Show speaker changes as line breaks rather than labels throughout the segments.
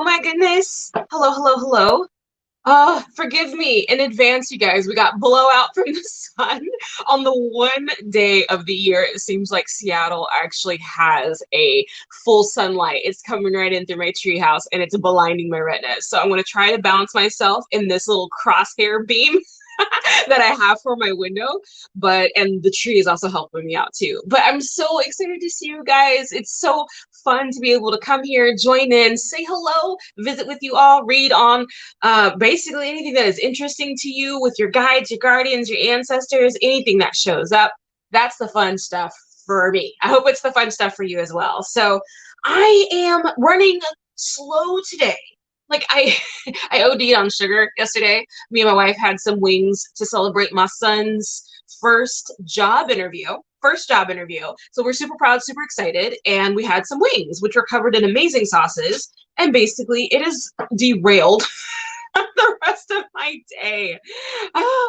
Oh my goodness. Hello, hello, hello. Forgive me in advance, you guys. We got blowout from the sun on the one day of the year. It seems like Seattle actually has a full sunlight. It's coming right in through my treehouse and it's blinding my retinas. So I'm going to try to balance myself in this little crosshair beam that I have for my window, and the tree is also helping me out too. But I'm so excited to see you guys. It's so fun to be able to come here, join in, say hello, visit with you all, read on basically anything that is interesting to you with your guides, your guardians, your ancestors, anything that shows up. That's the fun stuff for me. I hope it's the fun stuff for you as well. So I am running slow today. Like I OD'd on sugar yesterday. Me and my wife had some wings to celebrate my son's first job interview. First job interview. So we're super proud, super excited. And we had some wings, which were covered in amazing sauces. And basically, it has derailed the rest of my day.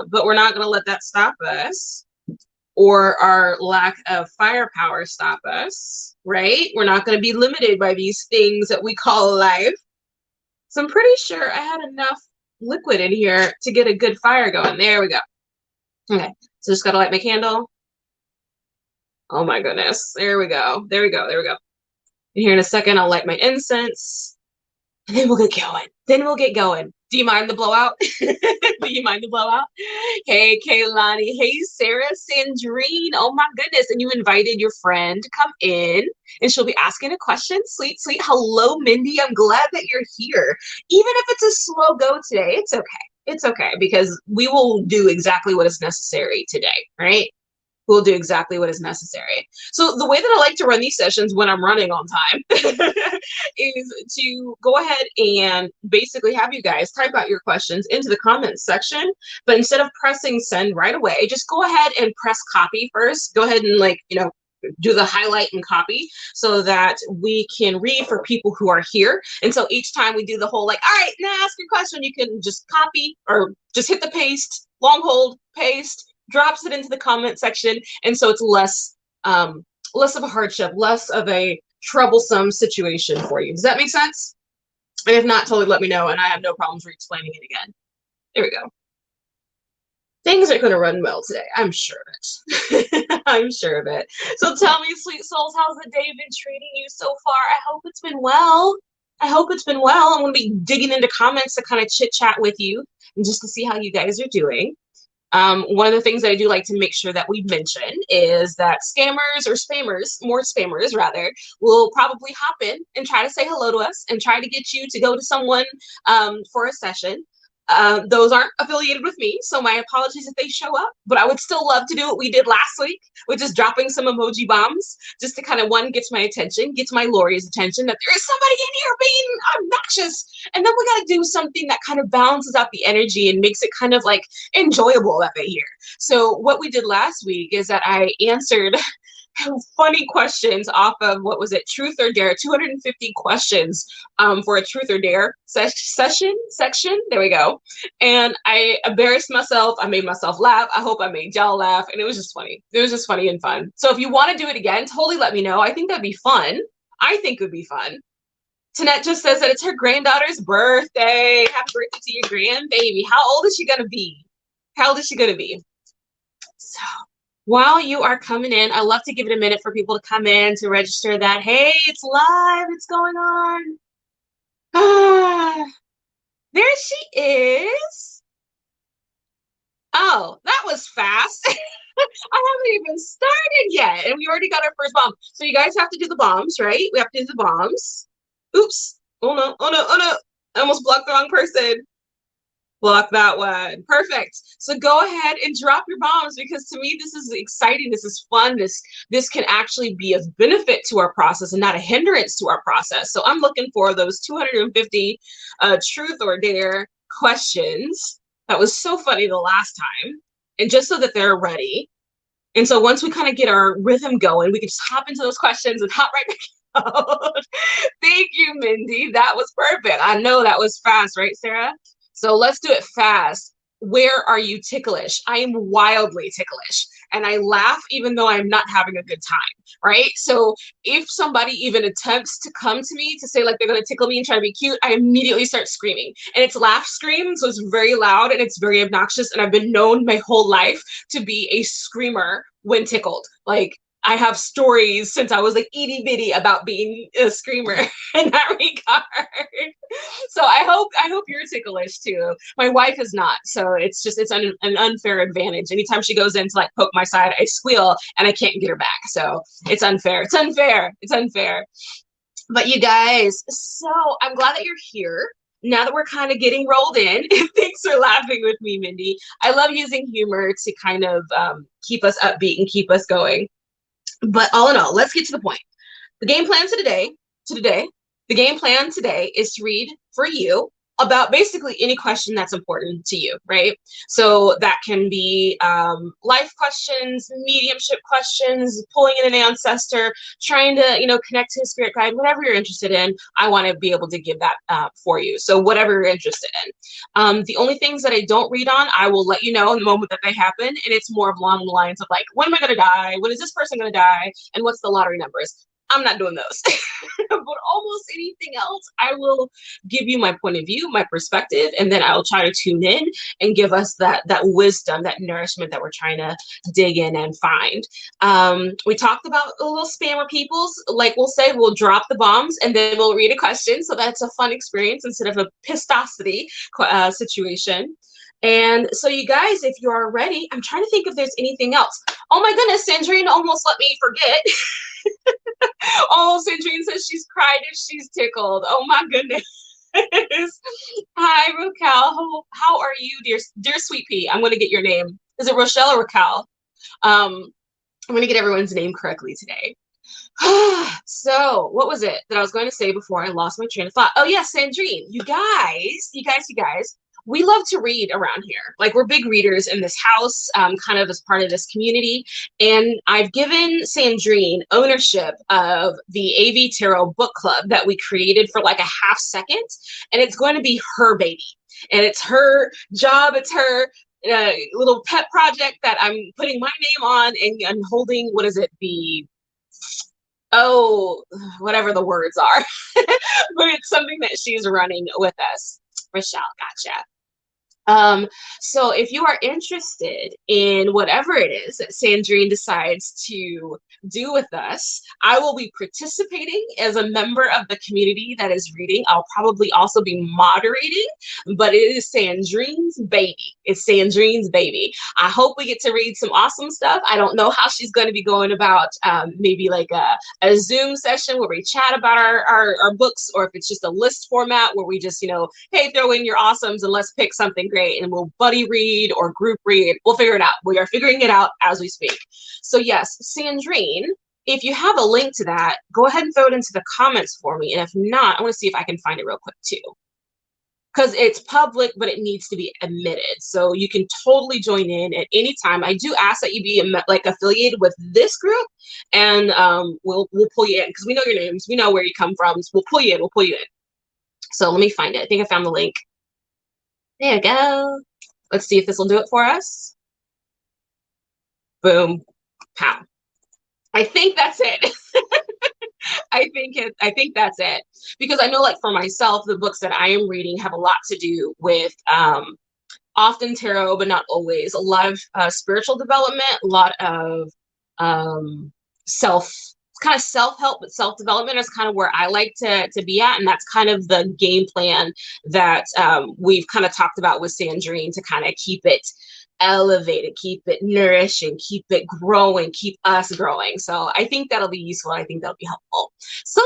But we're not going to let that stop us or our lack of firepower stop us, right? We're not going to be limited by these things that we call life. So I'm pretty sure I had enough liquid in here to get a good fire going. There we go. Okay, so just gotta light my candle. Oh my goodness. There we go. There we go. There we go. And here in a second, I'll light my incense. And then we'll get going. Then we'll get going. Do you mind the blowout? Do you mind the blowout? Hey, Kaylani. Hey, Sarah Sandrine. Oh my goodness. And you invited your friend to come in and she'll be asking a question. Sweet, sweet. Hello, Mindy. I'm glad that you're here. Even if it's a slow go today, it's okay. It's okay because we will do exactly what is necessary today, right? We'll do exactly what is necessary. So the way that I like to run these sessions when I'm running on time is to go ahead and basically have you guys type out your questions into the comments section. But instead of pressing send right away, just go ahead and press copy first. Go ahead and do the highlight and copy so that we can read for people who are here. And so each time we do the whole all right, now ask your question, you can just copy or just hit the paste, long hold, paste, drops it into the comment section, and so it's less of a hardship, less of a troublesome situation for you. Does that make sense? And if not, totally let me know, and I have no problems re-explaining it again. There we go. Things are going to run well today. I'm sure of it. I'm sure of it. So tell me, sweet souls, how's the day been treating you so far? I hope it's been well. I hope it's been well. I'm going to be digging into comments to kind of chit chat with you and just to see how you guys are doing. One of the things that I do like to make sure that we mention is that scammers or spammers, more spammers rather, will probably hop in and try to say hello to us and try to get you to go to someone for a session. Those aren't affiliated with me, so my apologies if they show up, but I would still love to do what we did last week, which is dropping some emoji bombs just to kind of, one, get my attention, get my Lori's attention that there is somebody in here being obnoxious, and then we got to do something that kind of balances out the energy and makes it kind of enjoyable that they hear. So what we did last week is that I answered funny questions off of, what was it, Truth or Dare, 250 questions for a Truth or Dare section. There we go. And I embarrassed myself. I made myself laugh. I hope I made y'all laugh. And it was just funny. It was just funny and fun. So if you want to do it again, totally let me know. I think that'd be fun. I think it would be fun. Tanette just says that it's her granddaughter's birthday. Happy birthday to your grandbaby. How old is she going to be? How old is she going to be? So while you are coming in, I love to give it a minute for people to come in to register that, hey, it's live, it's going on. There she is. Oh, that was fast. I haven't even started yet, and we already got our first bomb. So you guys have to do the bombs, right? We have to do the bombs. Oops. Oh no, oh no, oh no. I almost blocked the wrong person. Block that one. Perfect. So go ahead and drop your bombs, because to me this is exciting. This is fun. This can actually be of benefit to our process and not a hindrance to our process. So I'm looking for those 250 Truth or Dare questions. That was so funny the last time. And just so that they're ready. And so once we kind of get our rhythm going, we can just hop into those questions and hop right back out. Thank you, Mindy. That was perfect. I know that was fast, right, Sarah? So let's do it fast. where are you ticklish? I am wildly ticklish and I laugh even though I'm not having a good time, right? So if somebody even attempts to come to me to say like they're going to tickle me and try to be cute, I immediately start screaming. And it's laugh scream, so it's very loud and it's very obnoxious. And I've been known my whole life to be a screamer when tickled. Like, I have stories since I was like itty bitty about being a screamer in that regard. So I hope you're ticklish too. My wife is not, so it's an unfair advantage. Anytime she goes in to like poke my side, I squeal and I can't get her back. So it's unfair. It's unfair. It's unfair. But you guys, so I'm glad that you're here. Now that we're kind of getting rolled in, thanks for laughing with me, Mindy. I love using humor to kind of keep us upbeat and keep us going. But all in all, let's get to the point. The game plan today, the game plan today is to read for you about basically any question that's important to you, right? So that can be life questions, mediumship questions, pulling in an ancestor, trying to, connect to a spirit guide, whatever you're interested in. I want to be able to give that for you. So whatever you're interested in. The only things that I don't read on, I will let you know in the moment that they happen. And it's more of along the lines of like, when am I going to die? When is this person going to die? And what's the lottery numbers? I'm not doing those. But almost anything else, I will give you my point of view, my perspective, and then I'll try to tune in and give us that wisdom, that nourishment that we're trying to dig in and find. We talked about a little spammer peoples. Like we'll say, we'll drop the bombs and then we'll read a question. So that's a fun experience instead of a pistosity situation. And so you guys, if you are ready, I'm trying to think if there's anything else. Oh my goodness, Sandrine almost let me forget. Oh, Sandrine says she's cried if she's tickled. Oh my goodness. Hi, Raquel. How are you, dear sweet pea? I'm going to get your name. Is it Rochelle or Raquel? I'm going to get everyone's name correctly today. So what was it that I was going to say before I lost my train of thought? Oh yeah, Sandrine, you guys, we love to read around here. Like we're big readers in this house, kind of as part of this community. And I've given Sandrine ownership of the AV Tarot book club that we created for like a half second. And it's going to be her baby. And it's her job. It's her little pet project that I'm putting my name on and holding, what is it? Whatever the words are. But it's something that she's running with us. Rochelle, gotcha. So if you are interested in whatever it is that Sandrine decides to do with us, I will be participating as a member of the community that is reading. I'll probably also be moderating, but it is Sandrine's baby. It's Sandrine's baby. I hope we get to read some awesome stuff. I don't know how she's going to be going about maybe like a Zoom session where we chat about our books, or if it's just a list format where we just, hey, throw in your awesomes and let's pick something great and we'll buddy read or group read. We'll figure it out. We are figuring it out as we speak. So yes, Sandrine, if you have a link to that, go ahead and throw it into the comments for me. And if not, I want to see if I can find it real quick too. Because it's public, but it needs to be admitted. So you can totally join in at any time. I do ask that you be like affiliated with this group, and we'll pull you in because we know your names, we know where you come from. So we'll pull you in. We'll pull you in. So let me find it. I think I found the link. There you go. Let's see if this will do it for us. Boom, pow. I think that's it. I think that's it, because I know, like for myself, the books that I am reading have a lot to do with often tarot, but not always. A lot of spiritual development, a lot of self-help, but self-development is kind of where I like to be at, and that's kind of the game plan that we've kind of talked about with Sandrine to kind of keep it elevated, keep it nourishing, keep it growing, keep us growing. So I think that'll be useful. I think that'll be helpful. So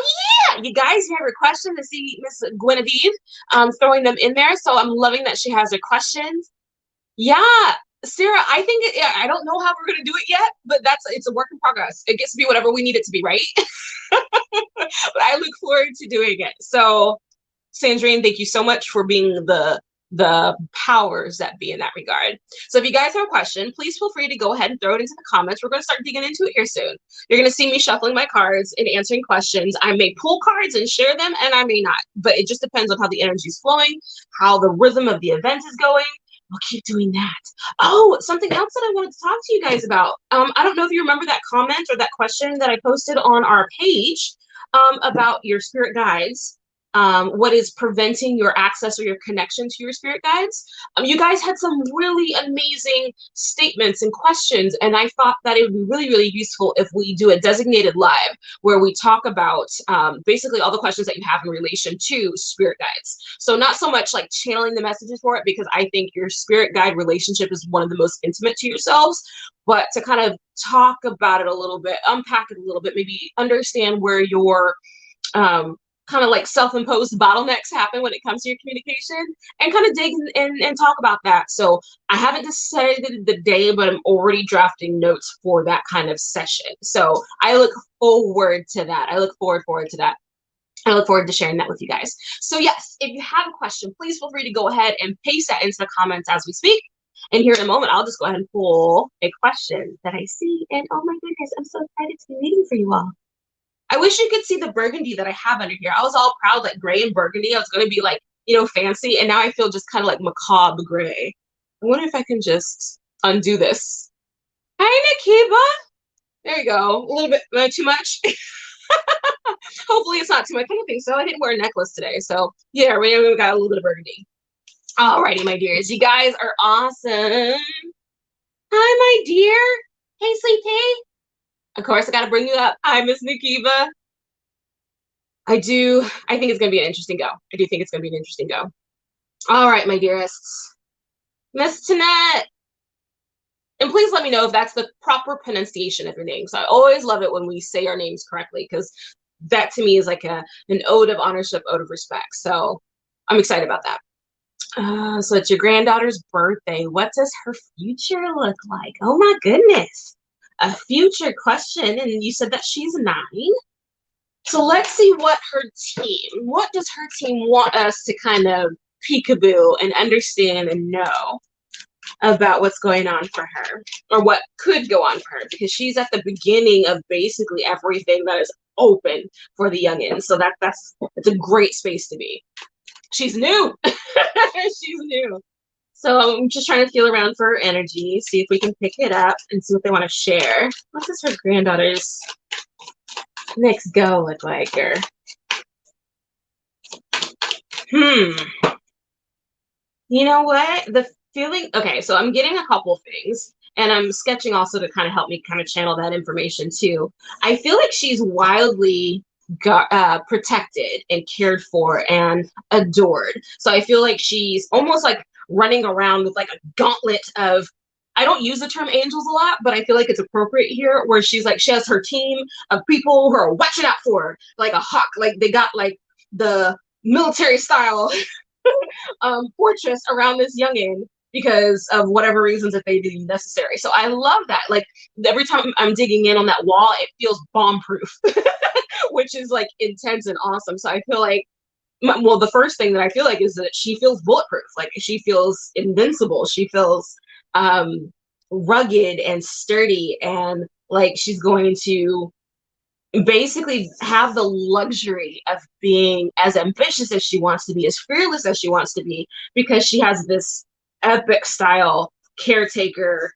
yeah, you guys have a question to see Miss Guinevere throwing them in there. So I'm loving that she has her questions. Yeah, Sarah, I think I don't know how we're gonna do it yet, but it's a work in progress. It gets to be whatever we need it to be, right? But I look forward to doing it. So Sandrine, thank you so much for being the powers that be in that regard. So if you guys have a question, please feel free to go ahead and throw it into the comments. We're going to start digging into it here soon. You're going to see me shuffling my cards and answering questions. I may pull cards and share them, and I may not, but it just depends on how the energy is flowing, how the rhythm of the event is going, we'll keep doing that. Oh, something else that I wanted to talk to you guys about. I don't know if you remember that comment or that question that I posted on our page about your spirit guides. What is preventing your access or your connection to your spirit guides? You guys had some really amazing statements and questions, and I thought that it would be really, really useful if we do a designated live where we talk about basically all the questions that you have in relation to spirit guides. So not so much like channeling the messages for it, because I think your spirit guide relationship is one of the most intimate to yourselves, but to kind of talk about it a little bit, unpack it a little bit, maybe understand where your kind of like self-imposed bottlenecks happen when it comes to your communication, and kind of dig in and talk about that. So I haven't decided the day, but I'm already drafting notes for that kind of session. So I look forward to that. I look forward to that. I look forward to sharing that with you guys. So yes, if you have a question, please feel free to go ahead and paste that into the comments as we speak. And here in a moment, I'll just go ahead and pull a question that I see. And oh my goodness, I'm so excited to be reading for you all. I wish you could see the burgundy that I have under here. I was all proud, like gray and burgundy. I was going to be like, you know, fancy. And now I feel just kind of like macabre gray. I wonder if I can just undo this. Hi, Nakiba. There you go. A little bit too much. Hopefully it's not too much. I don't think so. I didn't wear a necklace today. So yeah, we got a little bit of burgundy. Alrighty, my dears. You guys are awesome. Hi, my dear. Hey, Sleepy. Of course, I got to bring you up. Hi, Miss Nakiba. I think it's going to be an interesting go. I do think it's going to be an interesting go. All right, my dearests. Miss Tanette. And please let me know if that's the proper pronunciation of your name. So I always love it when we say our names correctly, because that to me is like an ode of ownership, ode of respect. So I'm excited about that. So it's your granddaughter's birthday. What does her future look like? Oh my goodness. A future question, and you said that she's 9. So let's see what does her team want us to kind of peekaboo and understand and know about what's going on for her, or what could go on for her, because she's at the beginning of basically everything that is open for the youngins. So it's a great space to be. She's new. She's new. So I'm just trying to feel around for her energy, see if we can pick it up and see what they want to share. What does her granddaughter's next go look like? Or you know what? The feeling, okay, so I'm getting a couple things, and I'm sketching also to kind of help me kind of channel that information too. I feel like she's wildly protected and cared for and adored. So I feel like she's almost like running around with like a gauntlet of, I don't use the term angels a lot, but I feel like it's appropriate here, where she's like, she has her team of people who are watching out for her, like a hawk. Like they got like the military style fortress around this youngin because of whatever reasons that they deem necessary. So I love that. Like every time I'm digging in on that wall, it feels bomb proof, which is like intense and awesome. So I feel like, well, the first thing that I feel like is that she feels bulletproof. Like she feels invincible. She feels rugged and sturdy, and like she's going to basically have the luxury of being as ambitious as she wants to be, as fearless as she wants to be, because she has this epic style caretaker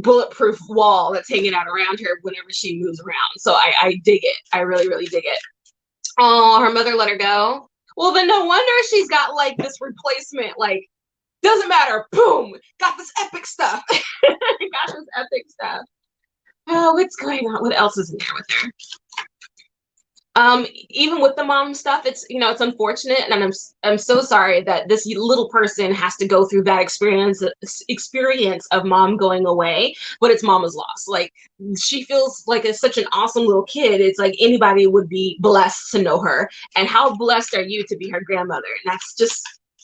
bulletproof wall that's hanging out around her whenever she moves around. So I dig it. I really, really dig it. Oh, her mother let her go. Well, then no wonder she's got like this replacement, like, doesn't matter, boom, got this epic stuff. Got this epic stuff. Oh, what's going on? What else is in there with her? Even with the mom stuff, it's, you know, it's unfortunate, and I'm so sorry that this little person has to go through that experience of mom going away, but it's mama's loss. Like she feels like it's such an awesome little kid. It's like anybody would be blessed to know her, and how blessed are you to be her grandmother? And that's just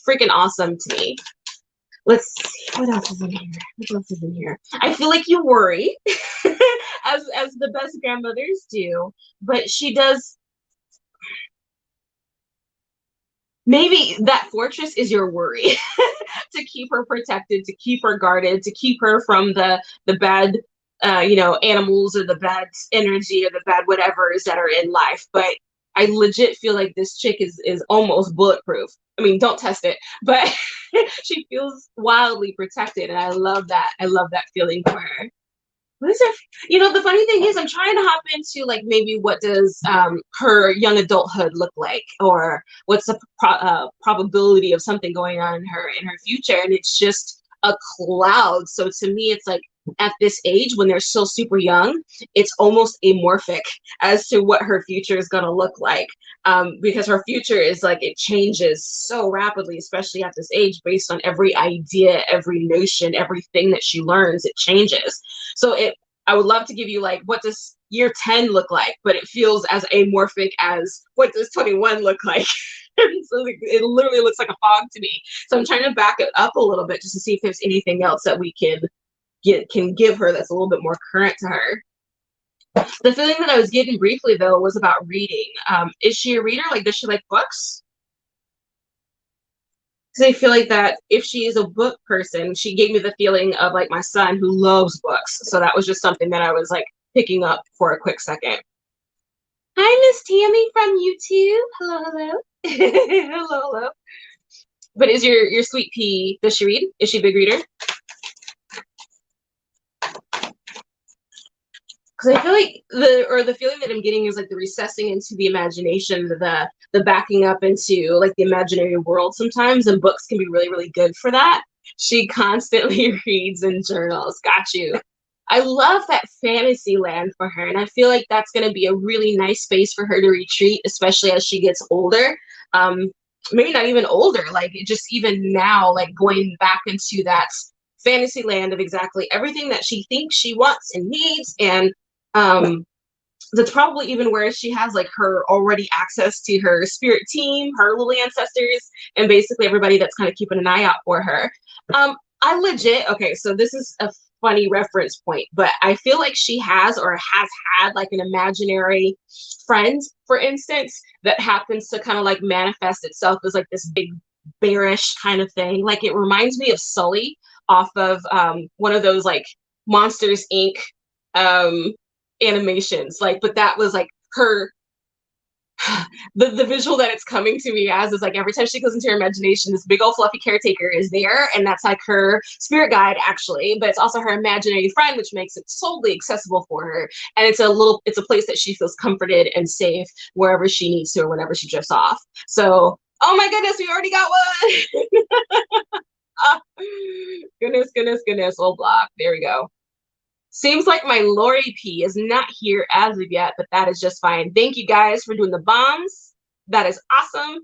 freaking awesome to me. Let's see, what else is in here? What else is in here? I feel like you worry, as the best grandmothers do, but she does. Maybe that fortress is your worry to keep her protected, to keep her guarded, to keep her from the bad, animals or the bad energy or the bad whatevers that are in life. But I legit feel like this chick is almost bulletproof. I mean, don't test it, but She feels wildly protected, and I love that. I love that feeling for her. What is it? You know, the funny thing is, I'm trying to hop into like maybe what does her young adulthood look like, or what's the probability of something going on in her future, and it's just a cloud. So to me, it's like at this age when they're still super young, it's almost amorphic as to what her future is going to look like, because her future is like it changes so rapidly, especially at this age, based on every idea, every notion, everything that she learns, it changes. So I would love to give you like what does year 10 look like, but it feels as amorphic as what does 21 look like. So it literally looks like a fog to me. So I'm trying to back it up a little bit just to see if there's anything else that we can give her that's a little bit more current to her. The feeling that I was getting briefly though was about reading. Is she a reader? Like, does she like books? Because I feel like that if she is a book person, she gave me the feeling of like my son who loves books. So that was just something that I was like picking up for a quick second. Hi, Miss Tammy from YouTube. Hello, hello. Hello, hello. But is your sweet pea, does she read? Is she a big reader? Because I feel like the feeling that I'm getting is like the recessing into the imagination, the backing up into like the imaginary world sometimes, and books can be really, really good for that. She constantly reads and journals. Got you. I love that fantasy land for her, and I feel like that's going to be a really nice space for her to retreat, especially as she gets older. Um, Maybe not even older, like just even now, like going back into that fantasy land of exactly everything that she thinks she wants and needs, and um, that's probably even where she has like her already access to her spirit team, her little ancestors, and basically everybody that's kind of keeping an eye out for her. I legit, okay, so this is a funny reference point, but I feel like she has or has had like an imaginary friend, for instance, that happens to kind of like manifest itself as like this big bearish kind of thing. Like it reminds me of Sully off of one of those like Monsters Inc. Um, animations, like, but that was like her the visual that it's coming to me as is like every time she goes into her imagination, this big old fluffy caretaker is there, and that's like her spirit guide actually, but it's also her imaginary friend, which makes it totally accessible for her, and it's a place that she feels comforted and safe wherever she needs to or whenever she drifts off. So oh my goodness, we already got one. Oh, goodness, goodness, goodness. Old block, there we go. Seems like my Lori P is not here as of yet, but that is just fine. Thank you guys for doing the bombs. That is awesome.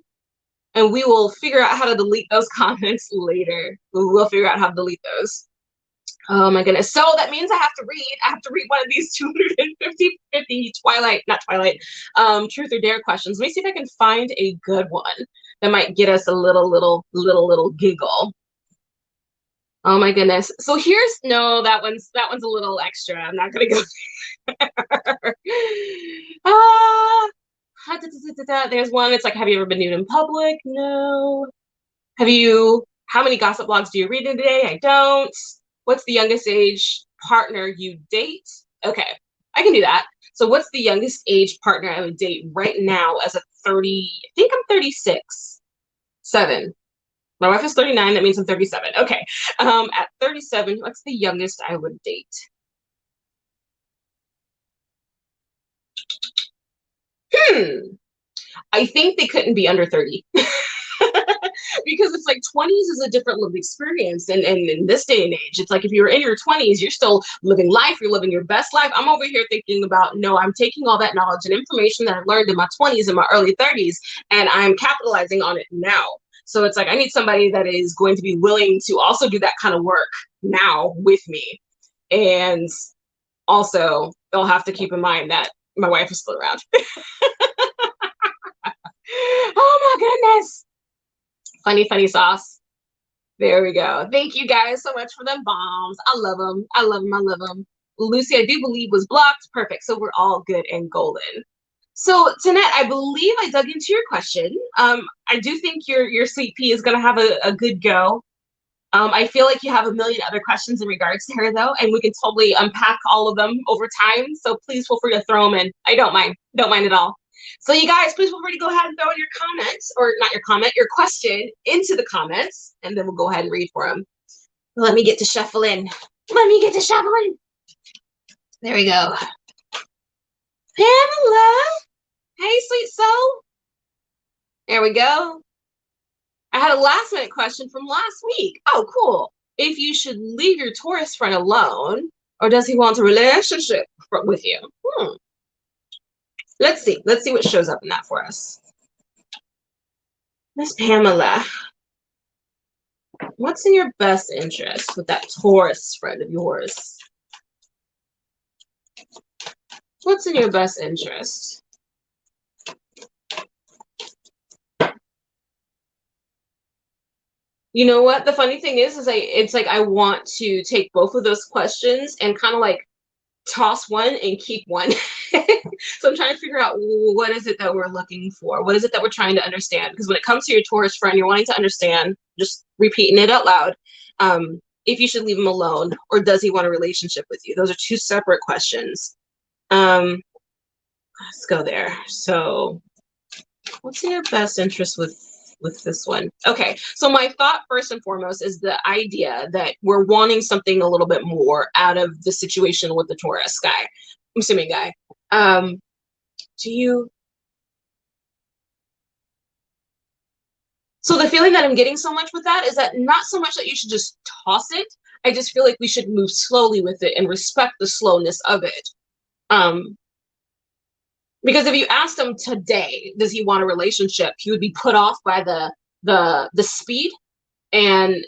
And we will figure out how to delete those comments later. We'll figure out how to delete those. Oh my goodness. So that means I have to read. I have to read one of these 250 Twilight, not Twilight, Truth or Dare questions. Let me see if I can find a good one that might get us a little giggle. Oh my goodness. So here's no, that one's a little extra. I'm not gonna go there. Ah, there's one. It's like, have you ever been nude in public? No. How many gossip blogs do you read in a day? I don't. What's the youngest age partner you date? Okay, I can do that. So what's the youngest age partner I would date right now as a 30, I think I'm 36, 7. My wife is 39, that means I'm 37. Okay. At 37, what's the youngest I would date? I think they couldn't be under 30. Because it's like 20s is a different lived experience. And in this day and age, it's like if you're in your 20s, you're still living life, you're living your best life. I'm over here thinking about, no, I'm taking all that knowledge and information that I've learned in my 20s and my early 30s, and I'm capitalizing on it now. So it's like I need somebody that is going to be willing to also do that kind of work now with me. And also, they'll have to keep in mind that my wife is still around. Oh my goodness. Funny, funny sauce. There we go. Thank you guys so much for them bombs. I love them. I love them. I love them. Lucy, I do believe was blocked. Perfect. So we're all good and golden. So Tanette, I believe I dug into your question. I do think your sweet pea is going to have a good go. I feel like you have a million other questions in regards to her though, and we can totally unpack all of them over time. So please feel free to throw them in. I don't mind. Don't mind at all. So you guys, please feel free to go ahead and throw in your comments, or not your comment, your question into the comments, and then we'll go ahead and read for them. Let me get to shuffling. Let me get to shuffling. There we go. Pamela. Hey, sweet soul. There we go. I had a last minute question from last week. Oh, cool. If you should leave your Taurus friend alone, or does he want a relationship with you? Let's see. Let's see what shows up in that for us. Miss Pamela, what's in your best interest with that Taurus friend of yours? What's in your best interest? You know what? The funny thing is it's like I want to take both of those questions and kind of like toss one and keep one. So I'm trying to figure out, what is it that we're looking for? What is it that we're trying to understand? Because when it comes to your Taurus friend, you're wanting to understand, just repeating it out loud, if you should leave him alone, or does he want a relationship with you? Those are two separate questions. Let's go there. So what's in your best interest with this one? Okay, so my thought first and foremost is the idea that we're wanting something a little bit more out of the situation with the Taurus guy. I'm assuming guy. So the feeling that I'm getting so much with that is that not so much that you should just toss it. I just feel like we should move slowly with it and respect the slowness of it. Because if you asked him today, does he want a relationship, he would be put off by the speed, and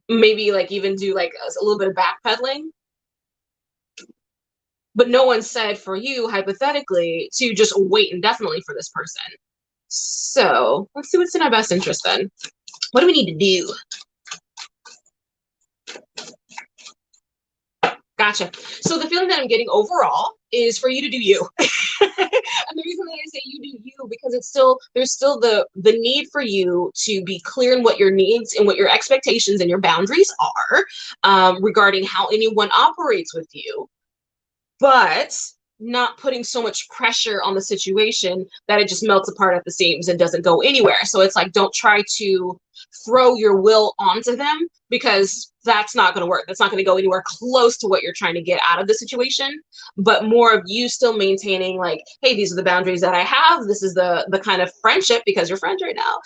maybe like even do like a little bit of backpedaling. But no one said for you, hypothetically, to just wait indefinitely for this person. So let's see what's in our best interest then. What do we need to do? Gotcha. So the feeling that I'm getting overall is for you to do you. And the reason that I say you do you, because there's still the need for you to be clear in what your needs and what your expectations and your boundaries are, regarding how anyone operates with you, but not putting so much pressure on the situation that it just melts apart at the seams and doesn't go anywhere. So it's like, don't try to throw your will onto them, because that's not going to work. That's not going to go anywhere close to what you're trying to get out of the situation, but more of you still maintaining like, hey, these are the boundaries that I have. This is the kind of friendship, because you're friends right now.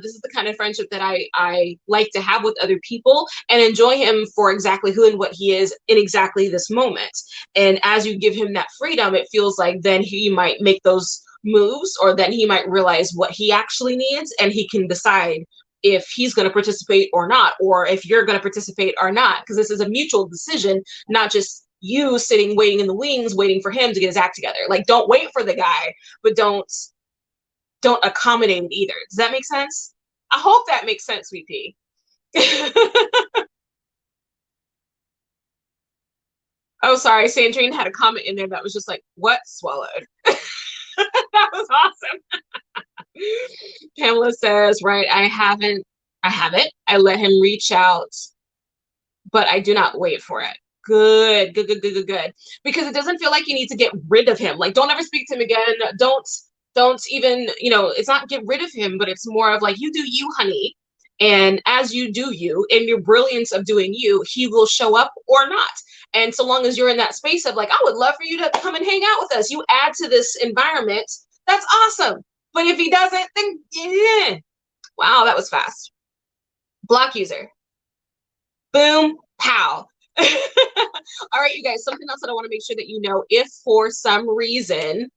This is the kind of friendship that I like to have with other people, and enjoy him for exactly who and what he is in exactly this moment. And as you give him that freedom, it feels like then he might make those moves, or then he might realize what he actually needs, and he can decide if he's going to participate or not, or if you're going to participate or not, because this is a mutual decision, not just you sitting waiting in the wings waiting for him to get his act together. Like, don't wait for the guy, but don't accommodate it either. Does that make sense? I hope that makes sense, sweet pea. Oh, sorry, Sandrine had a comment in there that was just like, what, swallowed? That was awesome. Pamela says, right, I have it. I let him reach out, but I do not wait for it. Good. Because it doesn't feel like you need to get rid of him. Like, don't ever speak to him again. Don't even, it's not get rid of him, but it's more of like, you do you, honey. And as you do you, in your brilliance of doing you, he will show up or not. And so long as you're in that space of like, I would love for you to come and hang out with us, you add to this environment, that's awesome. But if he doesn't, then yeah. Wow, that was fast. Block user. Boom, pow. All right, you guys, something else that I want to make sure that you know, if for some reason,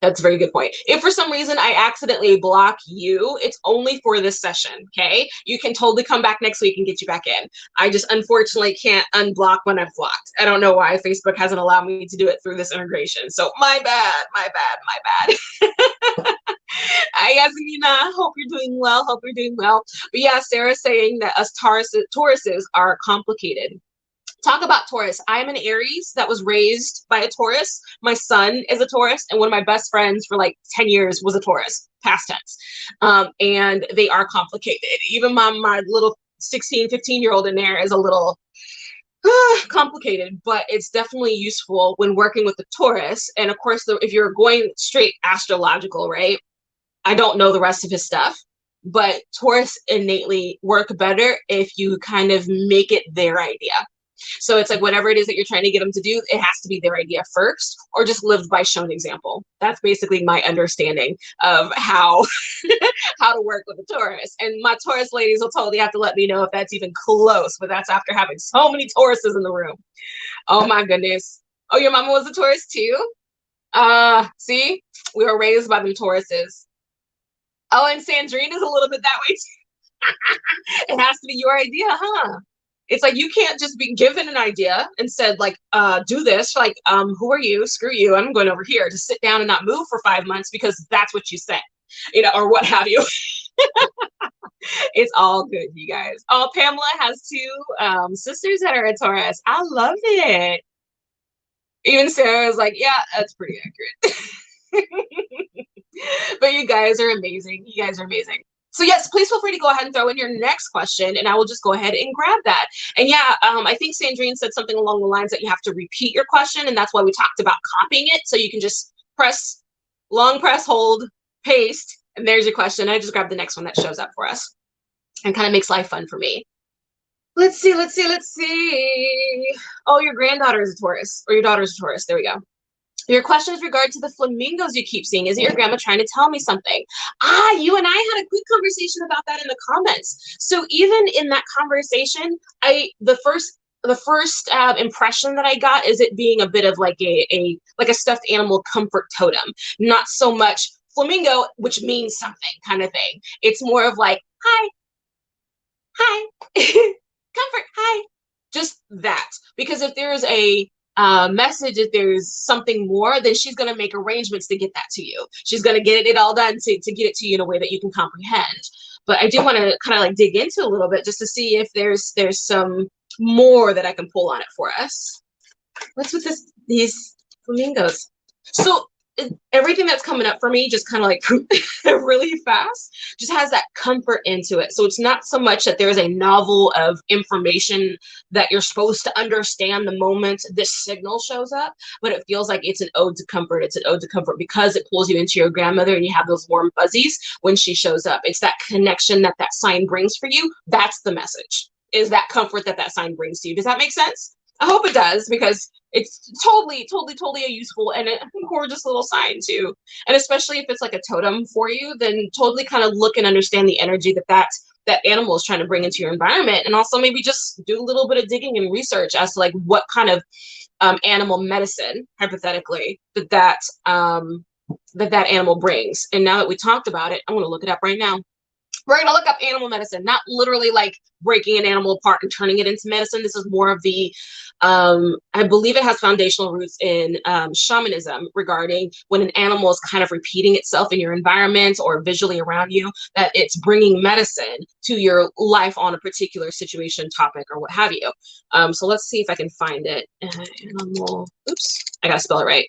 that's a very good point. If for some reason I accidentally block you, it's only for this session, okay? You can totally come back next week and get you back in. I just unfortunately can't unblock when I've blocked. I don't know why Facebook hasn't allowed me to do it through this integration. So my bad. Hi, Yasmina. Hope you're doing well. But yeah, Sarah's saying that us Tauruses are complicated. Talk about Taurus. I'm an Aries that was raised by a Taurus. My son is a Taurus, and one of my best friends for like 10 years was a Taurus, past tense. And they are complicated. Even my little 16, 15-year-old in there is a little complicated, but it's definitely useful when working with the Taurus. And of course, if you're going straight astrological, right? I don't know the rest of his stuff, but Taurus innately work better if you kind of make it their idea. So it's like whatever it is that you're trying to get them to do, it has to be their idea first, or just lived by shown example. That's basically my understanding of how how to work with a Taurus. And my Taurus ladies will totally have to let me know if that's even close, but that's after having so many Tauruses in the room. Oh my goodness. Oh, your mama was a Taurus too? See, we were raised by them Tauruses. Oh, and Sandrine is a little bit that way too. It has to be your idea, huh? It's like you can't just be given an idea and said like, do this. Like, who are you? Screw you. I'm going over here to sit down and not move for 5 months because that's what you said, you know, or what have you. It's all good, you guys. Oh, Pamela has two sisters that are a Taurus. I love it. Even Sarah's like, yeah, that's pretty accurate. But you guys are amazing. You guys are amazing. So yes, please feel free to go ahead and throw in your next question and I will just go ahead and grab that. And yeah, I think Sandrine said something along the lines that you have to repeat your question. And that's why we talked about copying it. So you can just long press, hold, paste, and there's your question. I just grabbed the next one that shows up for us and kind of makes life fun for me. Let's see. Oh, your granddaughter is a Taurus, or your daughter's a Taurus. There we go. Your question is regard to the flamingos you keep seeing. Isn't your grandma trying to tell me something? You and I had a quick conversation about that in the comments. So even in that conversation, the first impression that I got is it being a bit of like a stuffed animal comfort totem, not so much flamingo, which means something kind of thing. It's more of like, hi, comfort, hi, just that. Because if there's a message, if there's something more, then she's going to make arrangements to get that to you. She's going to get it all done to get it to you in a way that you can comprehend. But I do want to kind of like dig into a little bit just to see if there's some more that I can pull on it for us. What's with these flamingos? So everything that's coming up for me just kind of like really fast just has that comfort into it. So it's not so much that there's a novel of information that you're supposed to understand the moment this signal shows up, but it feels like it's an ode to comfort. It's an ode to comfort because it pulls you into your grandmother and you have those warm fuzzies when she shows up. It's that connection that sign brings for you. That's the message, is that comfort that sign brings to you. Does that make sense? I hope it does, because it's totally a useful and a gorgeous little sign too. And especially if it's like a totem for you, then totally kind of look and understand the energy that animal is trying to bring into your environment. And also maybe just do a little bit of digging and research as to like what kind of animal medicine, hypothetically, that animal brings. And now that we talked about it, I'm going to look it up right now. We're going to look up animal medicine, not literally like breaking an animal apart and turning it into medicine. This is more of the, I believe it has foundational roots in shamanism regarding when an animal is kind of repeating itself in your environment or visually around you, that it's bringing medicine to your life on a particular situation, topic, or what have you. So let's see if I can find it. Animal, oops, I got to spell it right.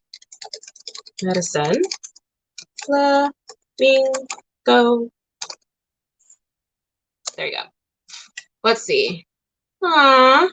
Medicine. Flamingo. There you go. Let's see. The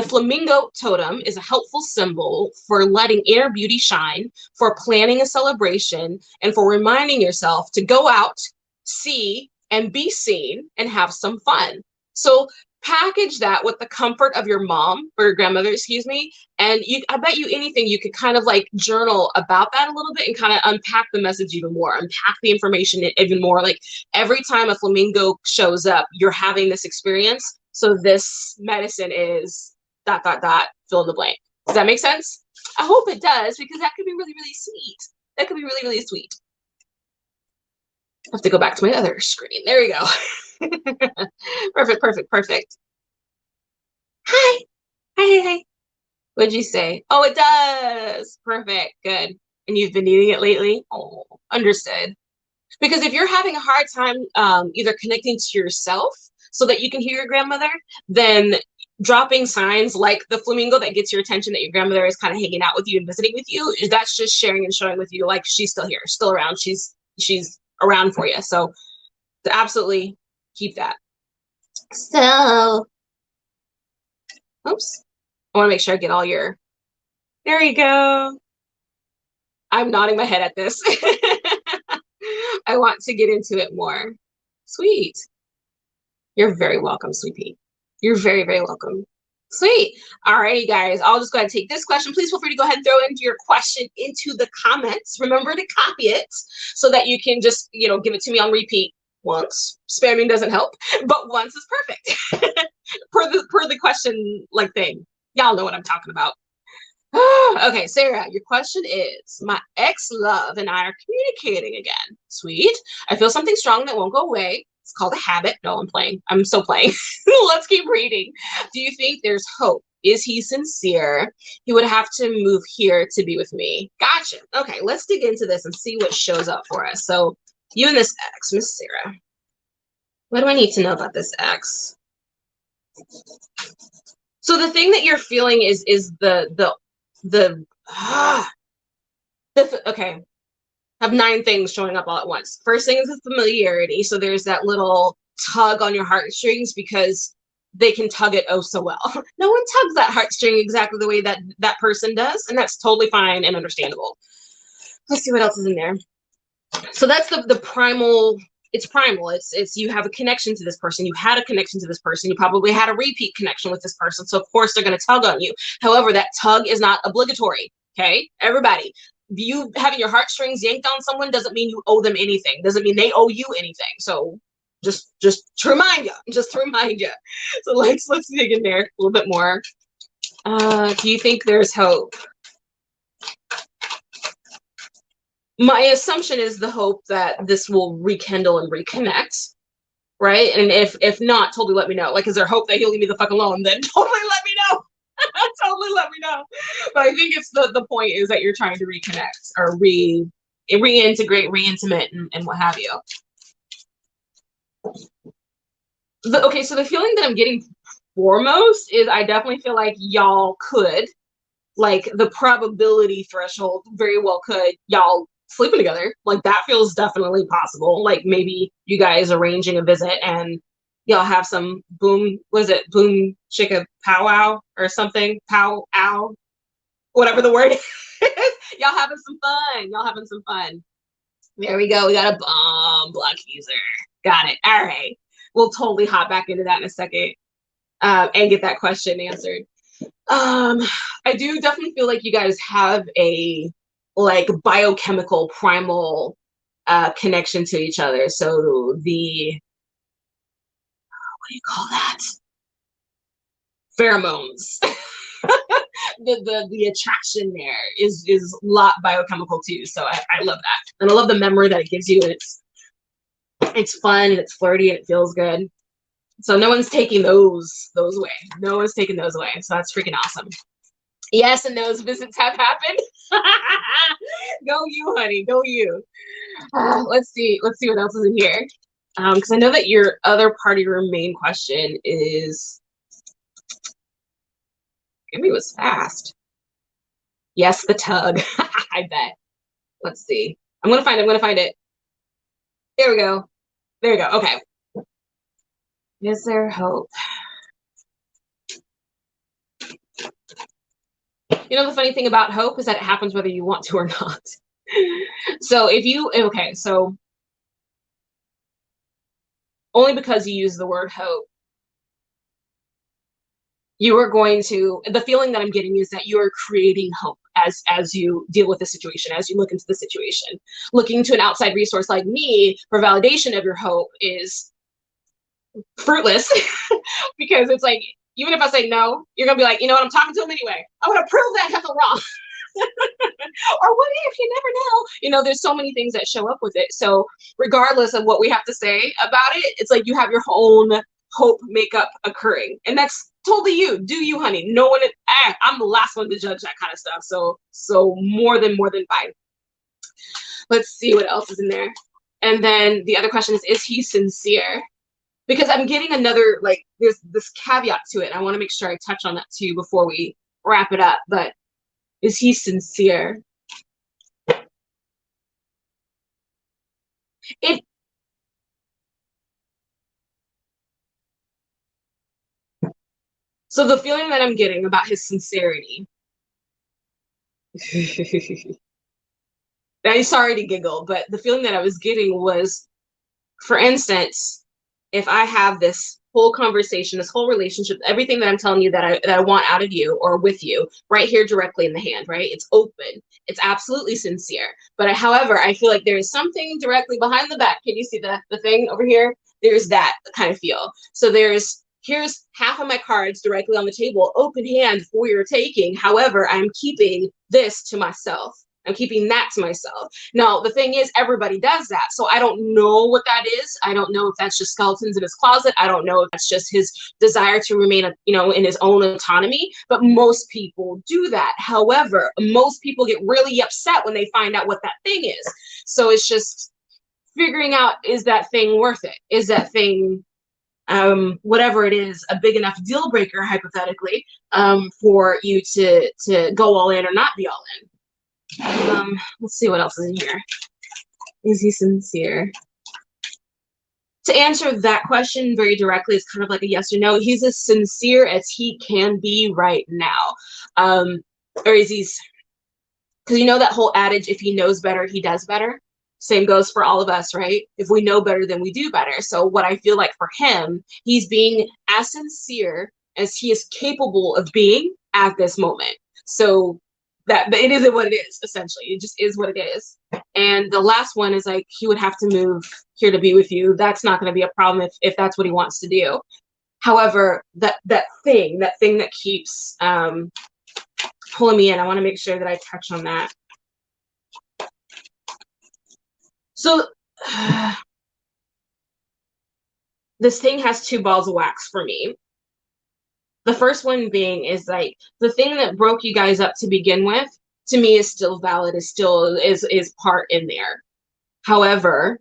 flamingo totem is a helpful symbol for letting inner beauty shine, for planning a celebration, and for reminding yourself to go out, see, and be seen, and have some fun. So package that with the comfort of your mom, or your grandmother, excuse me, and I bet you anything, you could kind of like journal about that a little bit and kind of unpack the message even more, unpack the information even more. Like every time a flamingo shows up, you're having this experience. So this medicine is ... fill in the blank. Does that make sense? I hope it does, because that could be really, really sweet. That could be really, really sweet. I have to go back to my other screen. There you go. Perfect. Hi. What'd you say? Oh, it does. Perfect. Good. And you've been eating it lately? Oh, understood. Because if you're having a hard time either connecting to yourself so that you can hear your grandmother, then dropping signs like the flamingo that gets your attention that your grandmother is kind of hanging out with you and visiting with you, that's just sharing and showing with you like she's still here, still around. She's around for you. So to absolutely keep that. So Oops. I want to make sure I get all your, there you go. I'm nodding my head at this. I want to get into it more. Sweet. You're very welcome, Sweet Pea. You're very, very welcome. Sweet. Alrighty, guys. I'll just go ahead and take this question. Please feel free to go ahead and throw into your question into the comments. Remember to copy it so that you can just, give it to me on repeat once. Spamming doesn't help, but once is perfect. per the question thing. Y'all know what I'm talking about. Okay, Sarah, your question is, my ex-love and I are communicating again. Sweet. I feel something strong that won't go away. It's called a habit. No, I'm playing. I'm still playing. Let's keep reading. Do you think there's hope? Is he sincere? He would have to move here to be with me. Gotcha. Okay, let's dig into this and see what shows up for us. So you and this ex, Miss Sarah. What do I need to know about this ex? So the thing that you're feeling is okay. I have 9 things showing up all at once. First thing is the familiarity. So there's that little tug on your heartstrings because they can tug it oh so well. No one tugs that heartstring exactly the way that that person does, and that's totally fine and understandable. Let's see what else is in there. So that's the primal. It's primal. It's you have a connection to this person. You had a connection to this person. You probably had a repeat connection with this person. So of course they're going to tug on you. However, that tug is not obligatory. Okay, everybody. You having your heartstrings yanked on someone doesn't mean you owe them anything. Doesn't mean they owe you anything. So just to remind you. Just to remind you. So let's dig in there a little bit more. Do you think there's hope? My assumption is the hope that this will rekindle and reconnect, right? And if not, totally let me know. Like, is there hope that he'll leave me the fuck alone? Then totally let me know. Totally let me know. But I think it's the point is that you're trying to reconnect or reintegrate, re-intimate, and what have you. Okay, so the feeling that I'm getting foremost is I definitely feel like y'all could, like the probability threshold very well could y'all sleeping together. Like that feels definitely possible. Like maybe you guys arranging a visit and y'all have some boom, was it boom chicka powwow or something? Pow-ow, whatever the word is. Y'all having some fun. Y'all having some fun. There we go. We got a bomb block user. Got it. All right. We'll totally hop back into that in a second and get that question answered. I do definitely feel like you guys have a like biochemical primal connection to each other. So the what do you call that? Pheromones. the attraction there is a lot biochemical too. So I love that. And I love the memory that it gives you. It's fun and it's flirty and it feels good. So no one's taking those away. No one's taking those away. So that's freaking awesome. Yes, and those visits have happened. Go you, honey. Go you. Let's see. Let's see what else is in here. Because I know that your other part of your main question is. Maybe it was fast. Yes, the tug. I bet. Let's see. I'm gonna find it. I'm gonna find it. There we go. There we go. Okay. Is there hope? You know, the funny thing about hope is that it happens whether you want to or not. So if you, okay, so only because you use the word hope, you are going to, the feeling that I'm getting is that you are creating hope as you deal with the situation, as you look into the situation. Looking to an outside resource like me for validation of your hope is fruitless because it's like, even if I say no, you're gonna be like, you know what, I'm talking to him anyway. I'm gonna prove that nothing wrong. Or what if, you never know? You know, there's so many things that show up with it. So regardless of what we have to say about it, it's like you have your own hope makeup occurring. And that's totally you. Do you, honey. No one, I'm the last one to judge that kind of stuff. So more than fine. Let's see what else is in there. And then the other question is he sincere? Because I'm getting another, like, there's this caveat to it. I want to make sure I touch on that too before we wrap it up. But is he sincere? It So the feeling that I'm getting about his sincerity, I'm sorry to giggle, but the feeling that I was getting was, for instance, if I have this whole conversation, this whole relationship, everything that I'm telling you that I want out of you or with you, right here directly in the hand, right? It's open. It's absolutely sincere. But however, I feel like there is something directly behind the back. Can you see the thing over here? There's that kind of feel. So here's half of my cards directly on the table, open hand for your taking. However, I'm keeping this to myself. I'm keeping that to myself. Now, the thing is, everybody does that. So I don't know what that is. I don't know if that's just skeletons in his closet. I don't know if that's just his desire to remain, in his own autonomy. But most people do that. However, most people get really upset when they find out what that thing is. So it's just figuring out, is that thing worth it? Is that thing, whatever it is, a big enough deal breaker, hypothetically, for you to go all in or not be all in? Let's see what else is in here. Is he sincere? To answer that question very directly is kind of like a yes or no. He's as sincere as he can be right now. Or is he's, because you know that whole adage, if he knows better, he does better. Same goes for all of us, right? If we know better, then we do better. So what I feel like for him, he's being as sincere as he is capable of being at this moment. So that it isn't what it is, essentially. It just is what it is. And the last one is like, he would have to move here to be with you. That's not going to be a problem if that's what he wants to do. However, that thing that keeps pulling me in, I want to make sure that I touch on that. So this thing has two balls of wax for me. The first one being is like, the thing that broke you guys up to begin with, to me, is still valid, is part in there. However,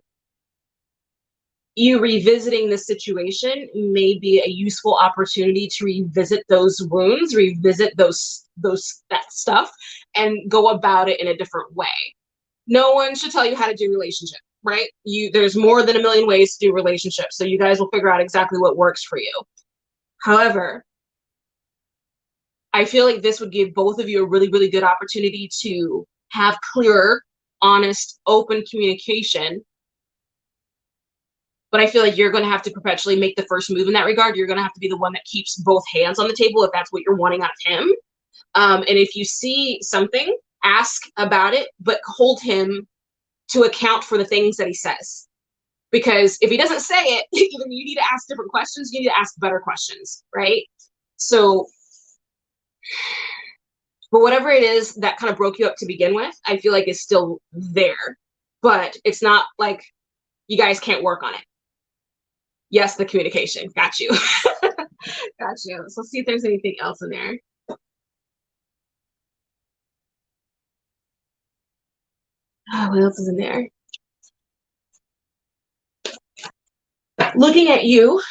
you revisiting the situation may be a useful opportunity to revisit those wounds, revisit that stuff, and go about it in a different way. No one should tell you how to do relationship, right? There's more than a million ways to do relationships, so you guys will figure out exactly what works for you. However, I feel like this would give both of you a really, really good opportunity to have clearer, honest, open communication. But I feel like you're going to have to perpetually make the first move in that regard. You're going to have to be the one that keeps both hands on the table if that's what you're wanting out of him. And if you see something, ask about it, but hold him to account for the things that he says. Because if he doesn't say it, either you need to ask different questions, you need to ask better questions, right? So, but whatever it is that kind of broke you up to begin with, I feel like is still there. But it's not like you guys can't work on it. Yes, the communication. Got you. Got you. So let's see if there's anything else in there. Oh, what else is in there? Looking at you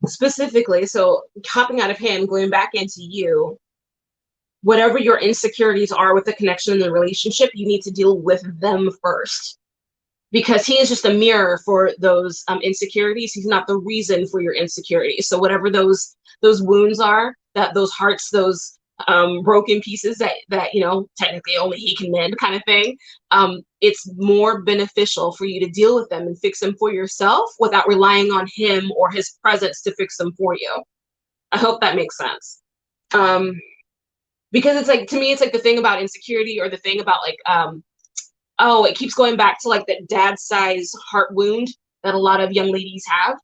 specifically, so hopping out of him, going back into you, whatever your insecurities are with the connection in the relationship, you need to deal with them first. Because he is just a mirror for those insecurities. He's not the reason for your insecurities. So whatever those wounds are, that those hearts, those broken pieces that technically only he can mend, kind of thing, it's more beneficial for you to deal with them and fix them for yourself without relying on him or his presence to fix them for you. I hope that makes sense. Because it's like, to me, it's like the thing about insecurity, or the thing about like it keeps going back to like that dad size heart wound that a lot of young ladies have.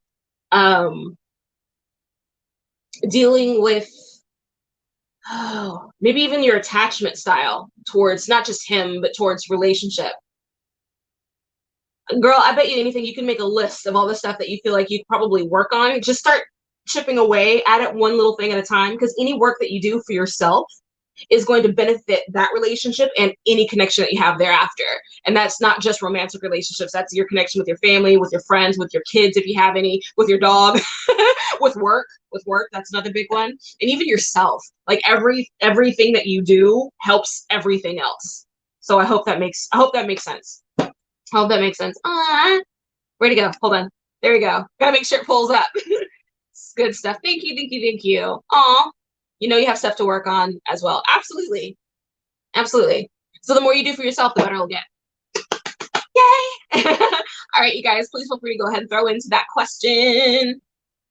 Dealing with, maybe even your attachment style towards not just him, but towards relationship. Girl, I bet you anything, you can make a list of all the stuff that you feel like you probably work on. Just start chipping away at it, one little thing at a time, because any work that you do for yourself is going to benefit that relationship and any connection that you have thereafter. And that's not just romantic relationships. That's your connection with your family, with your friends, with your kids, if you have any, with your dog, with work. That's another big one. And even yourself, like everything that you do helps everything else. So I hope that makes sense. I hope that makes sense. Where'd it go? Hold on. There we go. Gotta make sure it pulls up. It's good stuff. Thank you. Aw. You know you have stuff to work on as well. Absolutely. Absolutely. So the more you do for yourself, the better it'll get. Yay! All right, you guys, please feel free to go ahead and throw into that question.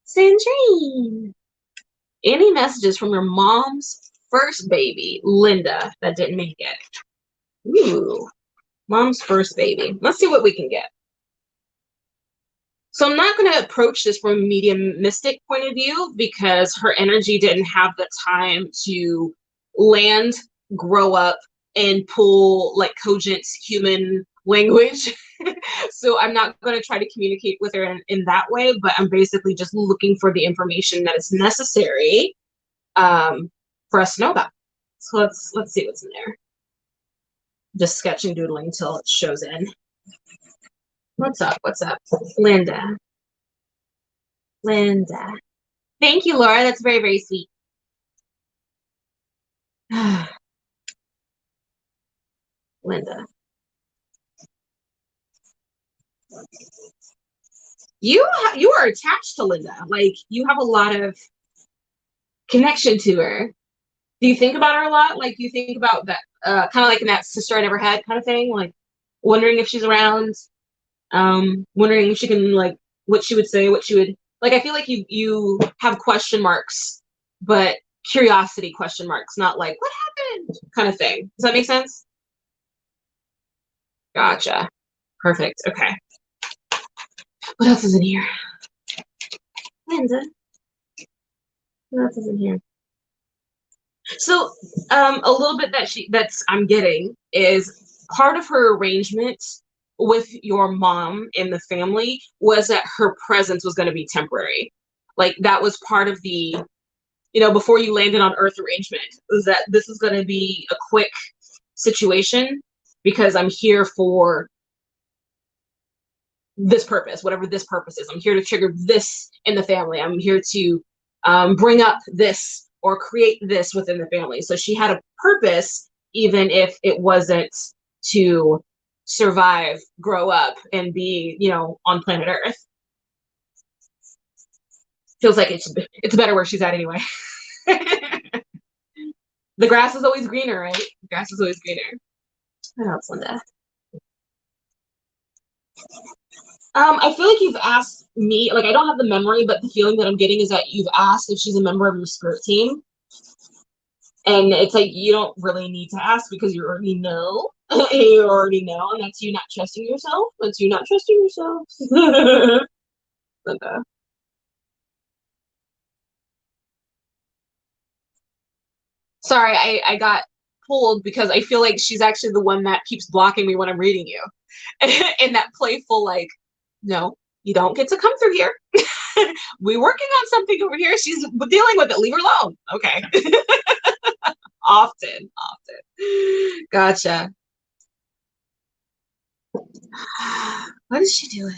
Sandrine, any messages from your mom's first baby, Linda, that didn't make it? Ooh, mom's first baby. Let's see what we can get. So I'm not going to approach this from a medium mystic point of view because her energy didn't have the time to land, grow up, and pull like cogent human language. So I'm not going to try to communicate with her in that way, but I'm basically just looking for the information that is necessary for us to know about. So let's see what's in there. Just sketching, doodling until it shows in. What's up? What's up? Linda. Linda. Thank you, Laura. That's very, very sweet. Linda. You are attached to Linda. Like you have a lot of connection to her. Do you think about her a lot? Like do you think about that kind of like in that sister I never had kind of thing? Like wondering if she's around, wondering if she can like what she would say, what she would like. I feel like you have question marks, but curiosity question marks, not like what happened kind of thing. Does that make sense? Gotcha. Perfect. Okay. What else is in here? Linda. What else is in here? So, a little bit that's I'm getting is part of her arrangement with your mom and the family was that her presence was going to be temporary. Like that was part of the, before you landed on Earth arrangement, was that this is going to be a quick situation because I'm here for this purpose, whatever this purpose is. I'm here to trigger this in the family. I'm here to bring up this or create this within the family. So she had a purpose, even if it wasn't to survive, grow up, and be, on planet Earth. Feels like it's better where she's at anyway. The grass is always greener, right? The grass is always greener. What else, Linda? I feel like you've asked me, like I don't have the memory, but the feeling that I'm getting is that you've asked if she's a member of your spirit team. And it's like you don't really need to ask because you already know. You already know, and that's you not trusting yourself. That's you not trusting yourself. Linda. Sorry, I got pulled because I feel like she's actually the one that keeps blocking me when I'm reading you. And that playful, like, no, you don't get to come through here. We're working on something over here. She's dealing with it. Leave her alone. Okay. Often. Gotcha. What is she doing?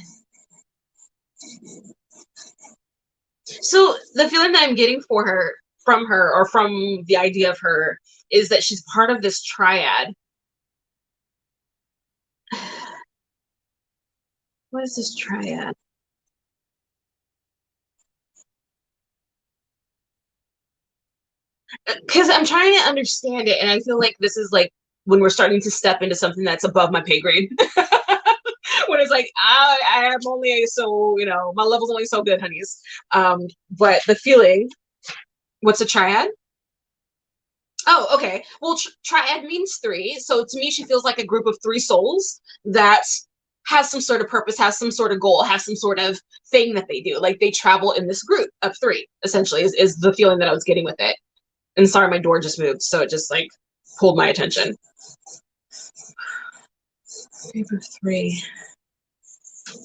So the feeling that I'm getting from her, or from the idea of her, is that she's part of this triad. What is this triad? Because I'm trying to understand it, and I feel like this is like when we're starting to step into something that's above my pay grade. When it's like I am only so my level's only so good, honeys. But the feeling, what's a triad? Oh, okay. Well, triad means three. So to me, she feels like a group of three souls that has some sort of purpose, has some sort of goal, has some sort of thing that they do. Like they travel in this group of three, essentially, is the feeling that I was getting with it. And sorry, my door just moved, so it just like pulled my attention. Group of three.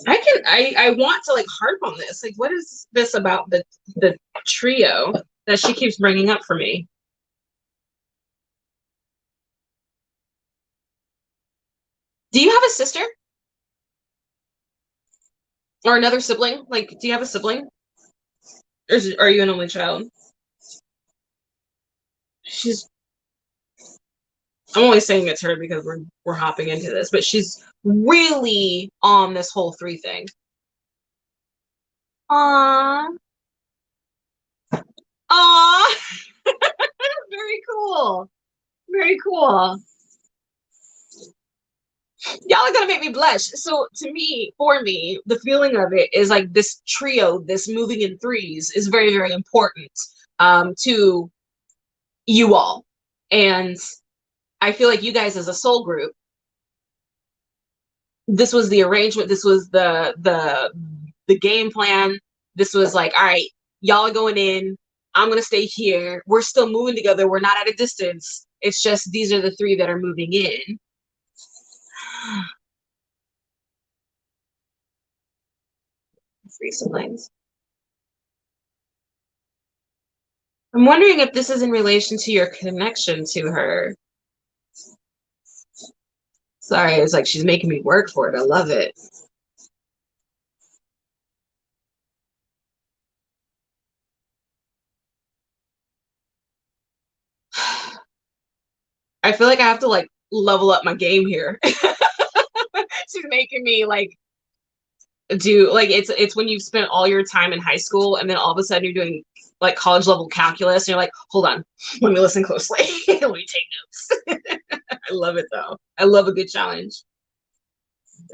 I want to like harp on this. Like, what is this about the trio that she keeps bringing up for me? Do you have a sister or another sibling? Like, do you have a sibling, or are you an only child? She's. I'm only saying it's her because we're hopping into this, but she's really on this whole three thing. Aww. Aww. Very cool. Very cool. Y'all are gonna make me blush. So to me, for me, the feeling of it is like this trio, this moving in threes is very, very important to you all. And I feel like you guys as a soul group, this was the arrangement, this was the game plan. This was like, all right, y'all are going in, I'm gonna stay here. We're still moving together, we're not at a distance. It's just these are the three that are moving in. Three siblings. I'm wondering if this is in relation to your connection to her. Sorry, it's like she's making me work for it. I love it. I feel like I have to like level up my game here. She's making me like do like it's when you've spent all your time in high school and then all of a sudden you're doing like college level calculus and you're like, hold on, let me listen closely. Let me take notes. I love it though. I love a good challenge.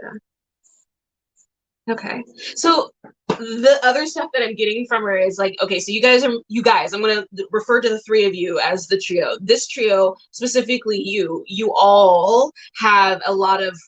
Yeah. Okay. So the other stuff that I'm getting from her is like, okay, so you guys, I'm gonna refer to the three of you as the trio. This trio, specifically you all have a lot of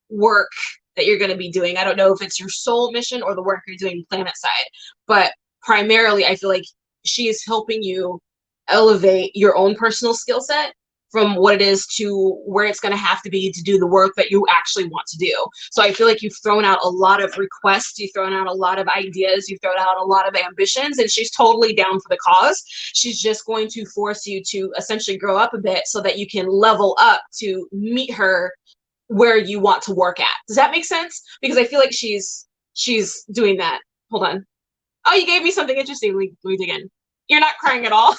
work that you're gonna be doing. I don't know if it's your soul mission or the work you're doing planet side, but primarily I feel like she is helping you elevate your own personal skill set from what it is to where it's going to have to be to do the work that you actually want to do. So I feel like you've thrown out a lot of requests, you've thrown out a lot of ideas, you've thrown out a lot of ambitions, and she's totally down for the cause. She's just going to force you to essentially grow up a bit so that you can level up to meet her where you want to work at. Does that make sense? Because I feel like she's doing that. Hold on. Oh, you gave me something interesting. Let me dig in. You're not crying at all.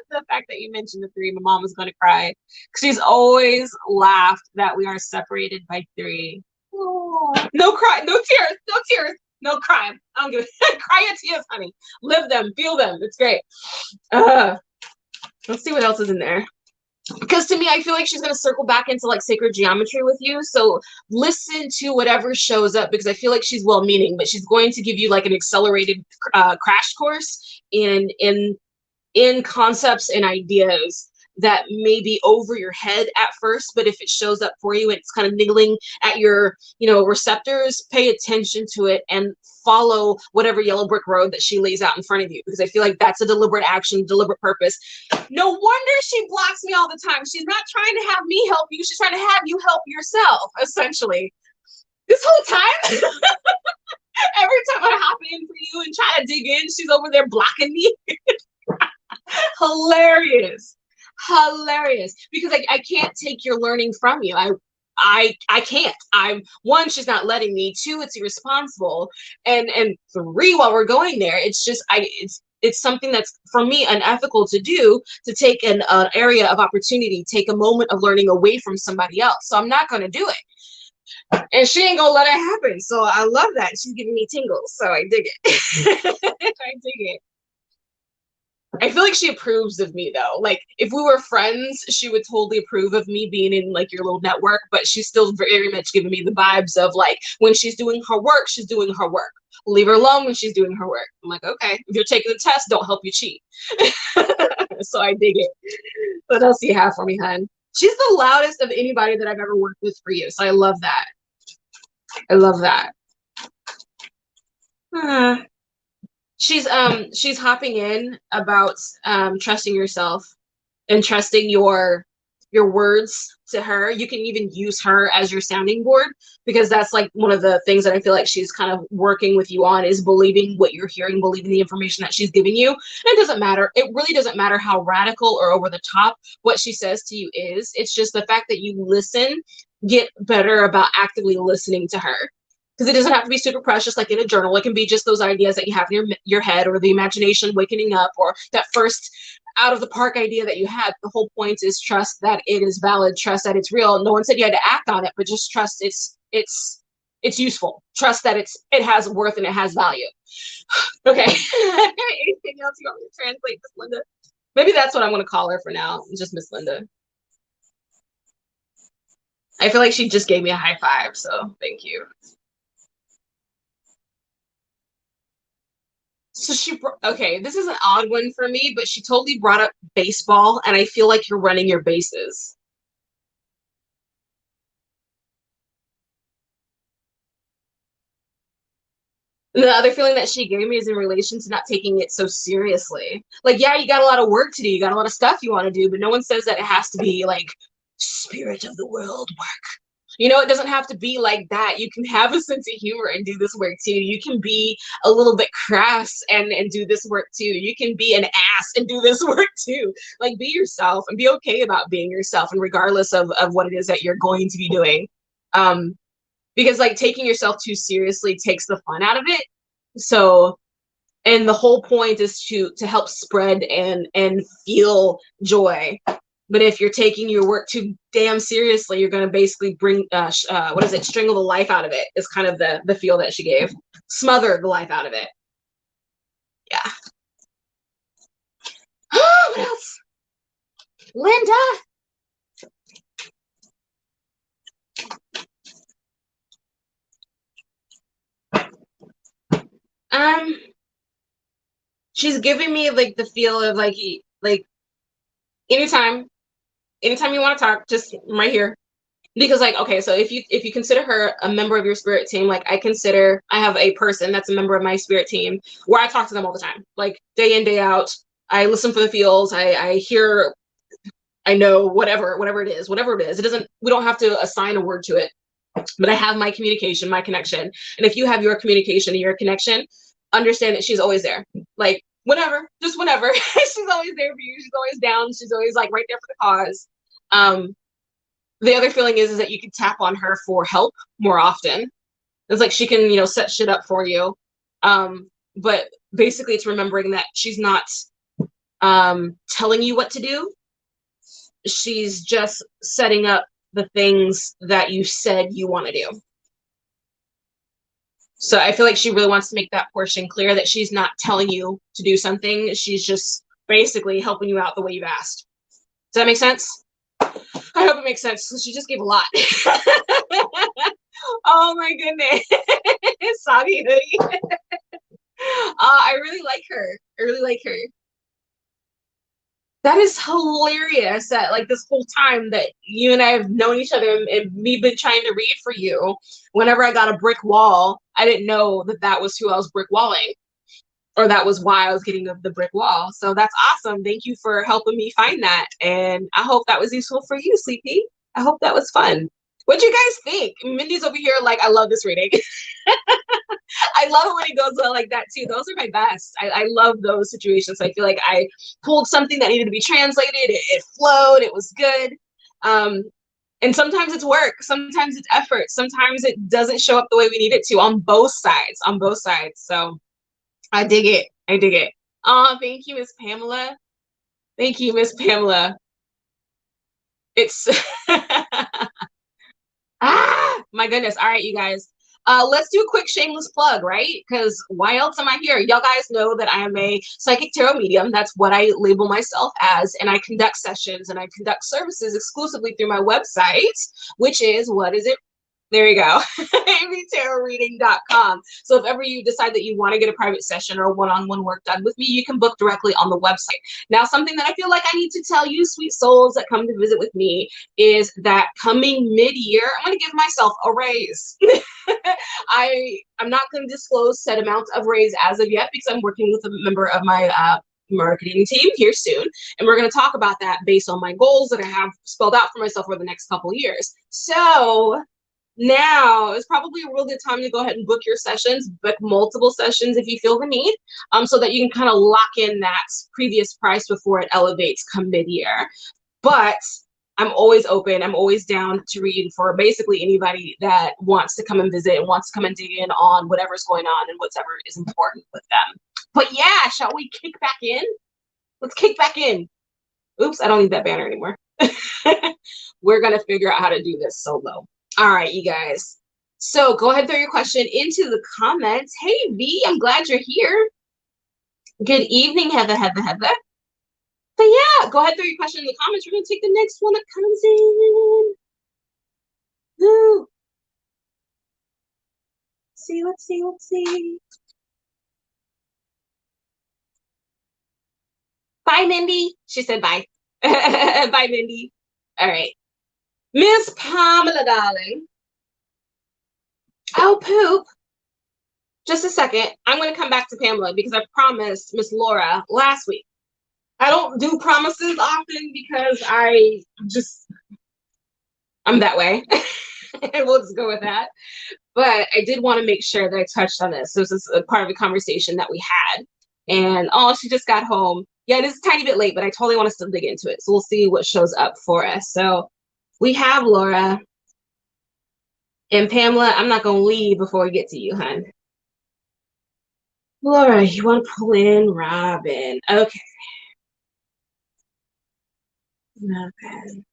The fact that you mentioned the three, my mom was going to cry. She's always laughed that we are separated by three. Aww. No cry, no tears, no tears, no cry. I don't give a cry your tears, honey. Live them, feel them. It's great. Let's see what else is in there. Because to me, I feel like she's going to circle back into like sacred geometry with you. So listen to whatever shows up because I feel like she's well-meaning, but she's going to give you like an accelerated crash course in concepts and ideas that may be over your head at first, but if it shows up for you and it's kind of niggling at your, receptors, pay attention to it and follow whatever yellow brick road that she lays out in front of you, because I feel like that's a deliberate action, deliberate purpose. No wonder she blocks me all the time. She's not trying to have me help you. She's trying to have you help yourself, essentially. This whole time, every time I hop in for you and try to dig in, she's over there blocking me. Hilarious because I can't take your learning from you. I can't. I'm one, she's not letting me. Two, it's irresponsible, and three, while we're going there, it's just it's something that's for me unethical to do, to take an area of opportunity, take a moment of learning away from somebody else. So I'm not going to do it, and she ain't gonna let it happen. So I love that she's giving me tingles, so I dig it. I dig it. I feel like she approves of me though. Like if we were friends, she would totally approve of me being in like your little network, but she's still very much giving me the vibes of like when she's doing her work, she's doing her work. Leave her alone when she's doing her work. I'm like, okay, if you're taking the test, don't help you cheat. So I dig it. What else do you have for me, hun? She's the loudest of anybody that I've ever worked with for you. So I love that. I love that. She's hopping in about trusting yourself and trusting your words to her. You can even use her as your sounding board, because that's like one of the things that I feel like she's kind of working with you on, is believing what you're hearing, believing the information that she's giving you. And it doesn't matter. It really doesn't matter how radical or over the top what she says to you is. It's just the fact that you listen, get better about actively listening to her. Because it doesn't have to be super precious like in a journal. It can be just those ideas that you have in your head, or the imagination wakening up, or that first out of the park idea that you had. The whole point is trust that it is valid, trust that it's real. No one said you had to act on it, but just trust it's useful. Trust that it has worth and it has value. Okay. Anything else you want me to translate this, Linda? Maybe that's what I'm gonna call her for now. Just Miss Linda. I feel like she just gave me a high five, so thank you. So okay, this is an odd one for me, but she totally brought up baseball, and I feel like you're running your bases. The other feeling that she gave me is in relation to not taking it so seriously. Like, yeah, you got a lot of work to do, you got a lot of stuff you want to do, but no one says that it has to be like spirit of the world work. You know, it doesn't have to be like that. You can have a sense of humor and do this work too. You can be a little bit crass and do this work too. You can be an ass and do this work too. Like, be yourself and be okay about being yourself, and regardless of what it is that you're going to be doing. Um, because like taking yourself too seriously takes the fun out of it. So, and the whole point is to help spread and feel joy. But if you're taking your work too damn seriously, you're going to basically bring what is it, strangle the life out of it, is kind of the feel that she gave. Smother the life out of it. Yeah. What else? Linda. um she's giving me like the feel of like anytime anytime you want to talk, just right here. Because like, okay, so if you consider her a member of your spirit team, like I have a person that's a member of my spirit team where I talk to them all the time, like day in, day out. I listen for the feels. I hear, I know, whatever it is. It doesn't, we don't have to assign a word to it, but I have my communication, my connection. And if you have your communication and your connection, understand that she's always there. Like, whenever, just whenever. She's always there for you. She's always down. She's always like right there for the cause. The other feeling is that you can tap on her for help more often. It's like she can, set shit up for you. But basically it's remembering that she's not telling you what to do. She's just setting up the things that you said you want to do. So I feel like she really wants to make that portion clear, that she's not telling you to do something. She's just basically helping you out the way you've asked. Does that make sense? I hope it makes sense. She just gave a lot. Oh my goodness. Soggy hoodie. I really like her. I really like her. That is hilarious that like this whole time that you and I have known each other and me been trying to read for you, whenever I got a brick wall, I didn't know that that was who I was brick walling, or that was why I was getting the brick wall. So that's awesome. Thank you for helping me find that. And I hope that was useful for you, Sleepy. I hope that was fun. What do you guys think? Mindy's over here like, I love this reading. I love it when it goes well like that too. Those are my best. I love those situations. I feel like I pulled something that needed to be translated. It flowed. It was good. And sometimes it's work. Sometimes it's effort. Sometimes it doesn't show up the way we need it to, on both sides. On both sides. So I dig it. I dig it. Oh, thank you, Miss Pamela. Thank you, Miss Pamela. It's my goodness. All right, you guys. Let's do a quick shameless plug, right? Because why else am I here? Y'all guys know that I am a psychic tarot medium. That's what I label myself as. And I conduct sessions and I conduct services exclusively through my website, which is, what is it? There you go, amytarotreading.com. So if ever you decide that you want to get a private session or one-on-one work done with me, you can book directly on the website. Now, something that I feel like I need to tell you, sweet souls that come to visit with me, is that coming mid-year, I'm going to give myself a raise. I'm not going to disclose set amounts of raise as of yet, because I'm working with a member of my marketing team here soon, and we're going to talk about that based on my goals that I have spelled out for myself for the next couple years. So now is probably a real good time to go ahead and book your sessions, book multiple sessions if you feel the need, so that you can kind of lock in that previous price before it elevates come mid-year. But I'm always open. I'm always down to read for basically anybody that wants to come and visit and wants to come and dig in on whatever's going on and whatever is important with them. But yeah, shall we kick back in? Let's kick back in. Oops, I don't need that banner anymore. We're going to figure out how to do this solo. All right, you guys. So go ahead and throw your question into the comments. Hey, V, I'm glad you're here. Good evening, Heather. But yeah, go ahead, throw your question in the comments. We're gonna take the next one that comes in. Woo. See, let's see, let's see. Bye, Mindy. She said bye. Bye, Mindy. All right. Miss Pamela, darling. Oh, poop. Just a second. I'm going to come back to Pamela because I promised Miss Laura last week. I don't do promises often because I'm that way. And we'll just go with that. But I did want to make sure that I touched on this. So this is a part of the conversation that we had. And oh, she just got home. Yeah, it is a tiny bit late, but I totally want to still dig into it. So we'll see what shows up for us. So we have Laura and Pamela. I'm not going to leave before we get to you, hon. Laura, you want to pull in Robin. Okay. Okay.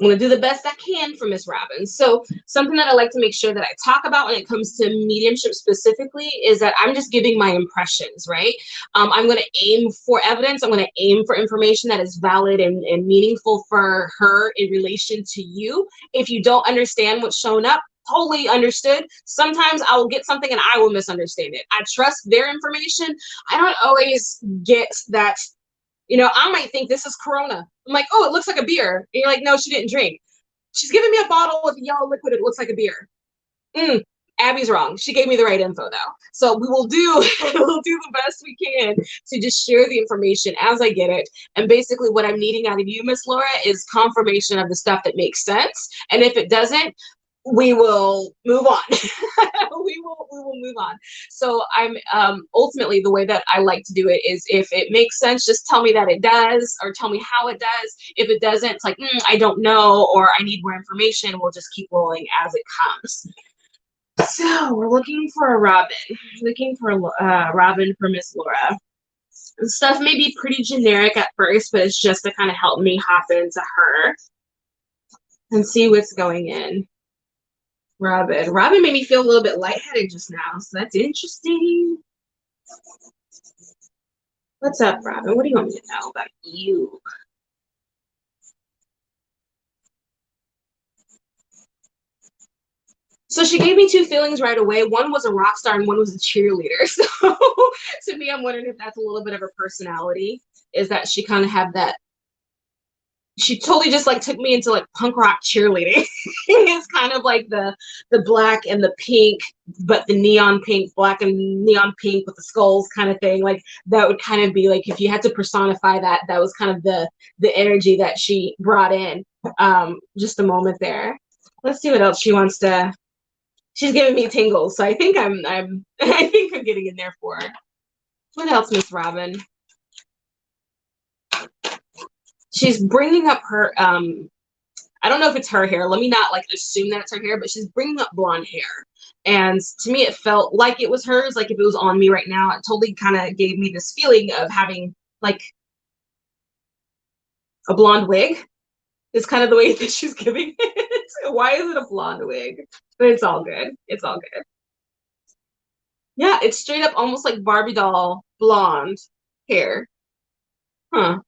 I'm going to do the best I can for Miss Robin. So something that I like to make sure that I talk about when it comes to mediumship specifically is that I'm just giving my impressions, right? I'm going to aim for evidence. I'm going to aim for information that is valid and meaningful for her in relation to you. If you don't understand what's shown up, totally understood. Sometimes I will get something and I will misunderstand it. I trust their information. I don't always get that. I might think this is Corona. I'm like, oh, it looks like a beer. And you're like, no, she didn't drink. She's giving me a bottle with yellow liquid. It looks like a beer. Abby's wrong. She gave me the right info though. So we'll do the best we can to just share the information as I get it. And basically what I'm needing out of you, Miss Laura, is confirmation of the stuff that makes sense. And if it doesn't, we will move on. we will move on. So I'm ultimately the way that I like to do it is if it makes sense, just tell me that it does or tell me how it does. If it doesn't, it's like I don't know or I need more information. We'll just keep rolling as it comes. So we're looking for a Robin. Looking for Robin for Miss Laura. The stuff may be pretty generic at first, but it's just to kind of help me hop into her and see what's going in. Robin. Robin made me feel a little bit lightheaded just now, so that's interesting. What's up, Robin? What do you want me to know about you? So she gave me two feelings right away. One was a rock star and one was a cheerleader. So to me, I'm wondering if that's a little bit of her personality, is that she kind of had that. She totally just like took me into like punk rock cheerleading. It's kind of like the black and the pink, but the neon pink, black and neon pink with the skulls kind of thing. Like that would kind of be like if you had to personify that, that was kind of the energy that she brought in. Just a moment there. Let's see what else she wants to. She's giving me tingles, so I think I'm I think I'm getting in there for her. What else, Miss Robin? She's bringing up her I don't know if it's her hair. Let me not like assume that it's her hair, but she's bringing up blonde hair. And to me, it felt like it was hers. Like if it was on me right now, it totally kind of gave me this feeling of having like a blonde wig. Is kind of the way that she's giving it. Why is it a blonde wig? But it's all good. It's all good. Yeah, it's straight up almost like Barbie doll blonde hair. Huh.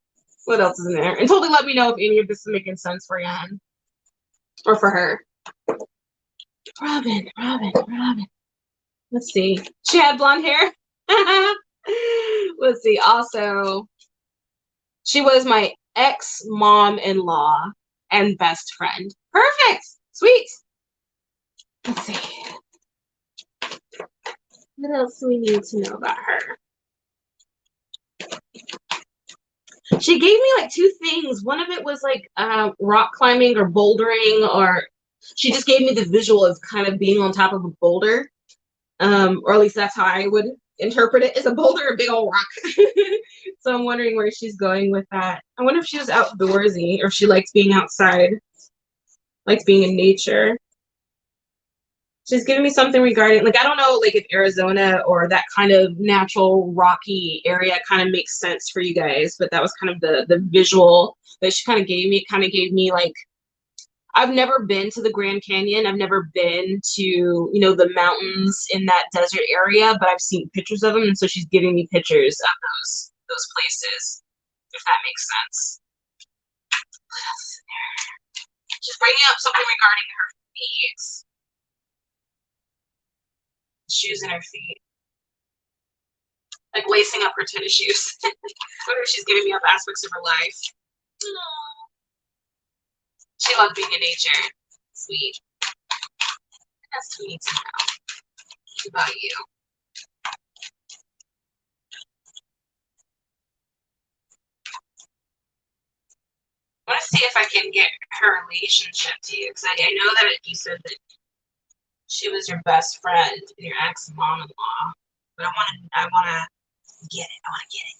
What else is in there? And totally let me know if any of this is making sense for you, or for her. Robin. Let's see. She had blonde hair. Let's see. Also, she was my ex-mom-in-law and best friend. Perfect. Sweet. Let's see. What else do we need to know about her? She gave me like two things. One of it was like rock climbing or bouldering, or she just gave me the visual of kind of being on top of a boulder. Or at least that's how I would interpret it, as a boulder, a big old rock. So I'm wondering where she's going with that. I wonder if she was outdoorsy or if she likes being outside, likes being in nature. She's giving me something regarding, like, I don't know, like if Arizona or that kind of natural rocky area kind of makes sense for you guys, but that was kind of the visual that she kind of gave me. It kind of gave me like, I've never been to the Grand Canyon. I've never been to, the mountains in that desert area, but I've seen pictures of them. And so she's giving me pictures of those places. if that makes sense. What else is in there? She's bringing up something regarding her feet. Shoes in her feet. Like lacing up her tennis shoes. I wonder if she's giving me up aspects of her life. Aww. She loved being in nature. Sweet. That's what we need to know about you. I want to see if I can get her relationship to you, because I know that you said that she was your best friend and your ex-mom-in-law. But I wanna get it. I wanna get it.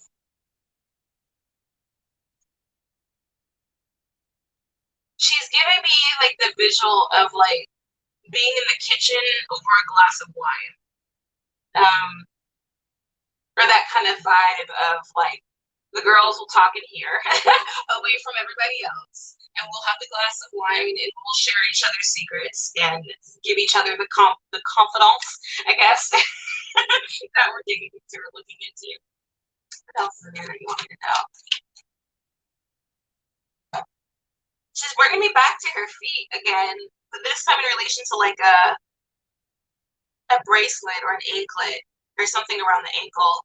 She's giving me like the visual of like being in the kitchen over a glass of wine. Or that kind of vibe of like the girls will talk in here away from everybody else, and we'll have the glass of wine and we'll share each other's secrets and give each other the confidence, I guess, that we're digging into or looking into. What else is in there that you want me to know? She's bringing me back to her feet again, but this time in relation to like a bracelet or an anklet or something around the ankle.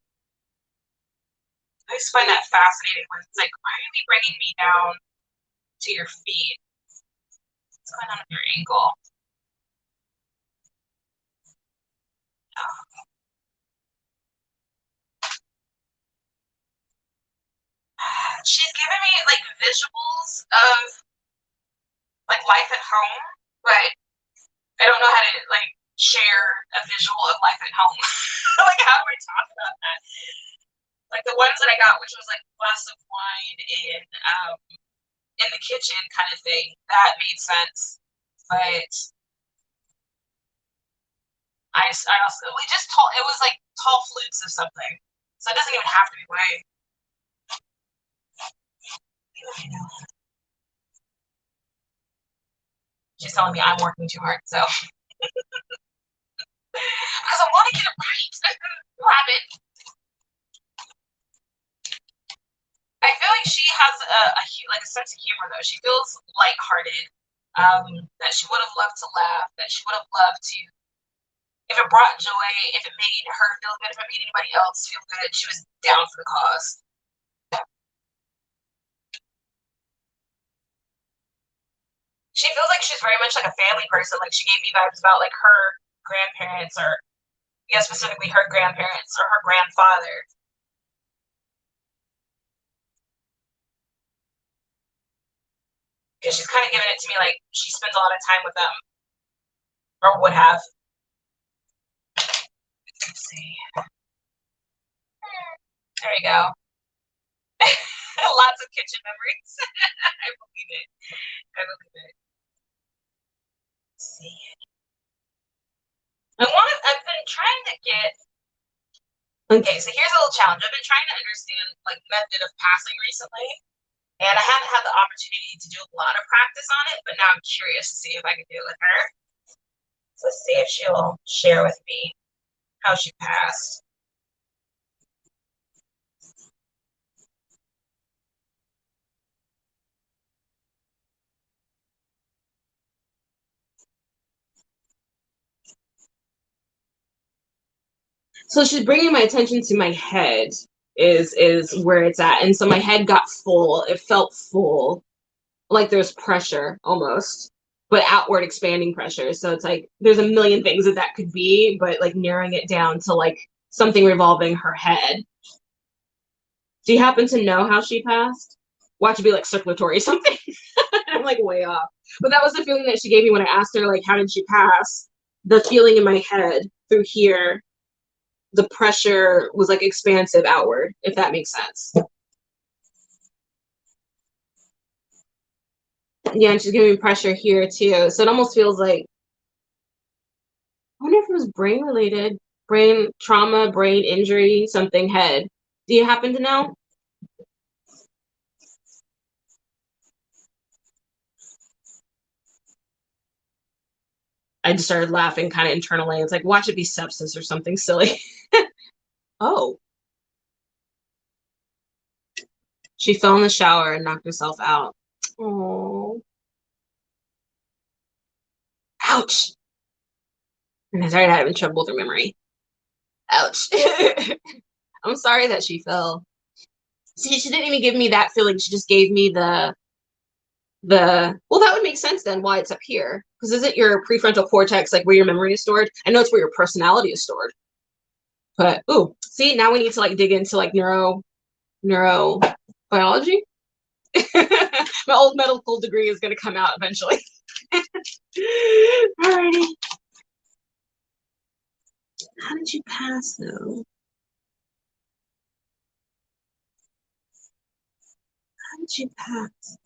I just find that fascinating when it's like, why are you bringing me down to your feet? What's going on with your ankle? Oh. She's giving me like visuals of like life at home, but I don't know how to like share a visual of life at home. Like, how do I talk about that? Like the ones that I got, which was like glass of wine in the kitchen kind of thing, that made sense. But I also we just told it was like tall flutes of something, so it doesn't even have to be wine. She's telling me I'm working too hard, so because I want to get it right. Rabbit. I feel like she has like a sense of humor though. She feels lighthearted. That she would have loved to laugh. That she would have loved to, if it brought joy, if it made her feel good, if it made anybody else feel good, she was down for the cause. She feels like she's very much like a family person. Like she gave me vibes about like her grandparents, or yeah, specifically her grandparents or her grandfather. Because she's kind of giving it to me like she spends a lot of time with them, or would have. Let's see. There you go. Lots of kitchen memories. I believe it. I believe it. Let's see. I've been trying to get. Okay, so here's a little challenge. I've been trying to understand like method of passing recently, and I haven't had the opportunity to do a lot of practice on it, but now I'm curious to see if I can do it with her. So let's see if she'll share with me how she passed. So she's bringing my attention to my head is where it's at, and so my head got full. It felt full, like there's pressure almost, but outward expanding pressure. So it's like there's a million things that could be, but like narrowing it down to like something revolving her head. Do you happen to know how she passed? Watch it be like circulatory something. I'm like way off, but that was the feeling that she gave me when I asked her like how did she pass. The feeling in my head through here, the pressure was like expansive outward, if that makes sense. Yeah, and she's giving me pressure here too. So it almost feels like, I wonder if it was brain related, brain trauma, brain injury, something head. Do you happen to know? I just started laughing kind of internally. It's like, watch it be sepsis or something silly. Oh, She fell in the shower and knocked herself out. Oh, ouch. And I started having trouble with her memory. Ouch. I'm sorry that she fell. See, she didn't even give me that feeling. She just gave me the well, that would make sense then why it's up here. Because isn't your prefrontal cortex like where your memory is stored? I know it's where your personality is stored. But ooh, see, now we need to like dig into like neurobiology. My old medical degree is gonna come out eventually. Alrighty. How did you pass though? How did you pass?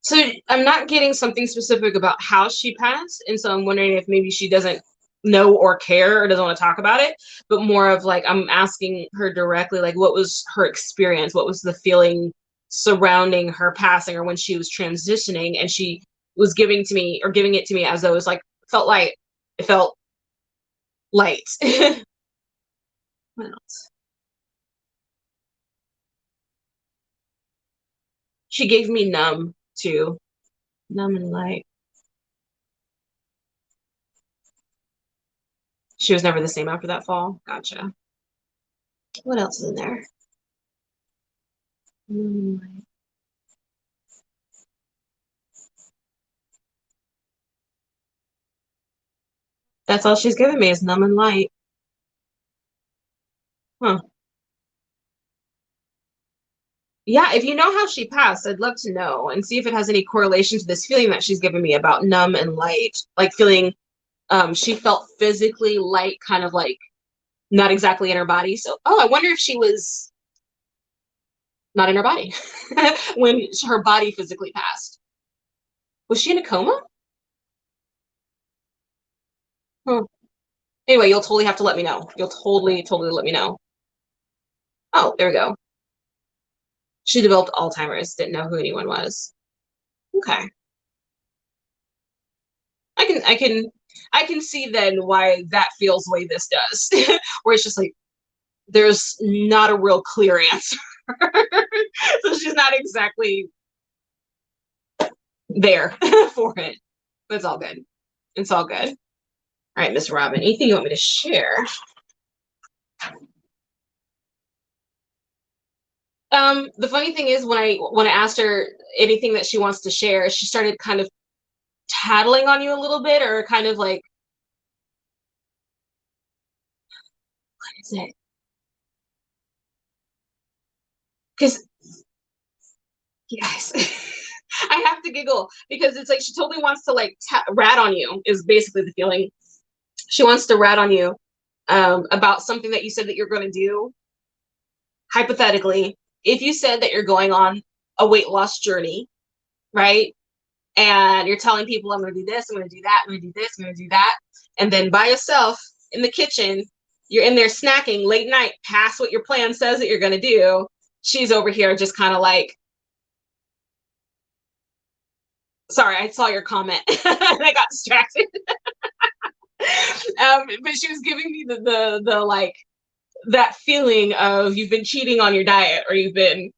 So I'm not getting something specific about how she passed, and so I'm wondering if maybe she doesn't know or care or doesn't want to talk about it, but more of like I'm asking her directly, like what was her experience, what was the feeling surrounding her passing or when she was transitioning, and she was giving it to me as though it was like felt light. It felt light. What else? She gave me numb too, numb and light. She was never the same after that fall. Gotcha. What else is in there? Mm, that's all she's given me is numb and light. Huh. Yeah, if you know how she passed, I'd love to know and see if it has any correlation to this feeling that she's given me about numb and light. Like feeling she felt physically light, kind of like not exactly in her body. So, oh, I wonder if she was not in her body when her body physically passed. Was she in a coma? Hmm. Anyway, you'll totally have to let me know. You'll totally let me know. Oh, there we go. She developed Alzheimer's, didn't know who anyone was. Okay. I can see then why that feels the way this does. Where it's just like there's not a real clear answer. So she's not exactly there for it. But it's all good. It's all good. All right, Miss Robin, anything you want me to share? The funny thing is when I asked her anything that she wants to share, she started kind of tattling on you a little bit, or kind of like, what is it? Because yes, I have to giggle because it's like she totally wants to like rat on you is basically the feeling. She wants to rat on you about something that you said that you're going to do. Hypothetically, if you said that you're going on a weight loss journey, right? And you're telling people, I'm going to do this, I'm going to do that, I'm going to do this, I'm going to do that. And then by yourself in the kitchen, you're in there snacking late night, past what your plan says that you're going to do. She's over here just kind of like, sorry, I saw your comment and I got distracted. But she was giving me the like that feeling of you've been cheating on your diet or you've been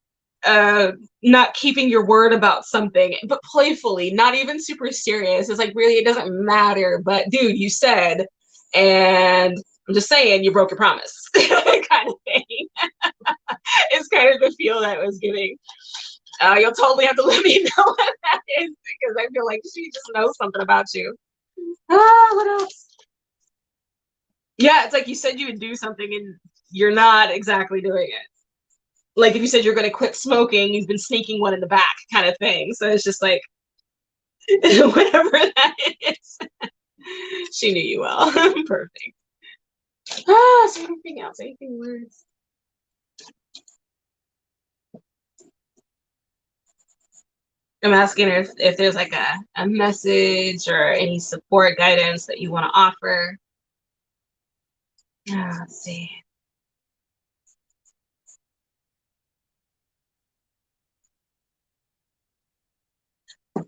not keeping your word about something, but playfully, not even super serious. It's like really it doesn't matter, but dude, you said, and I'm just saying you broke your promise, kind of thing. It's kind of the feel that it was giving. You'll totally have to let me know what that is because I feel like she just knows something about you. What else? Yeah, it's like you said you would do something and you're not exactly doing it. Like if you said you're going to quit smoking, you've been sneaking one in the back, kind of thing. So it's just like whatever that is. She knew you well. Perfect. So anything else? Anything words? I'm asking her if there's like a message or any support guidance that you want to offer. Let's see.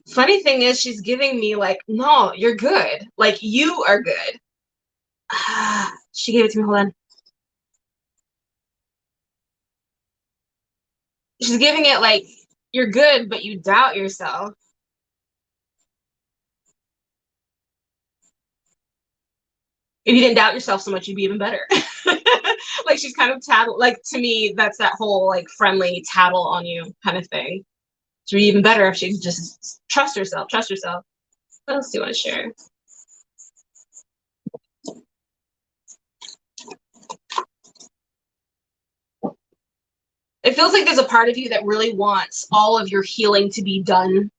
Funny thing is, she's giving me like, no, you're good. Like you are good. She gave it to me. Hold on. She's giving it like you're good, but you doubt yourself. If you didn't doubt yourself so much, you'd be even better. Like she's kind of tattle. Like to me, that's that whole like friendly tattle on you kind of thing. She'd be even better if she just trust herself. Trust yourself. What else do you want to share? It feels like there's a part of you that really wants all of your healing to be done,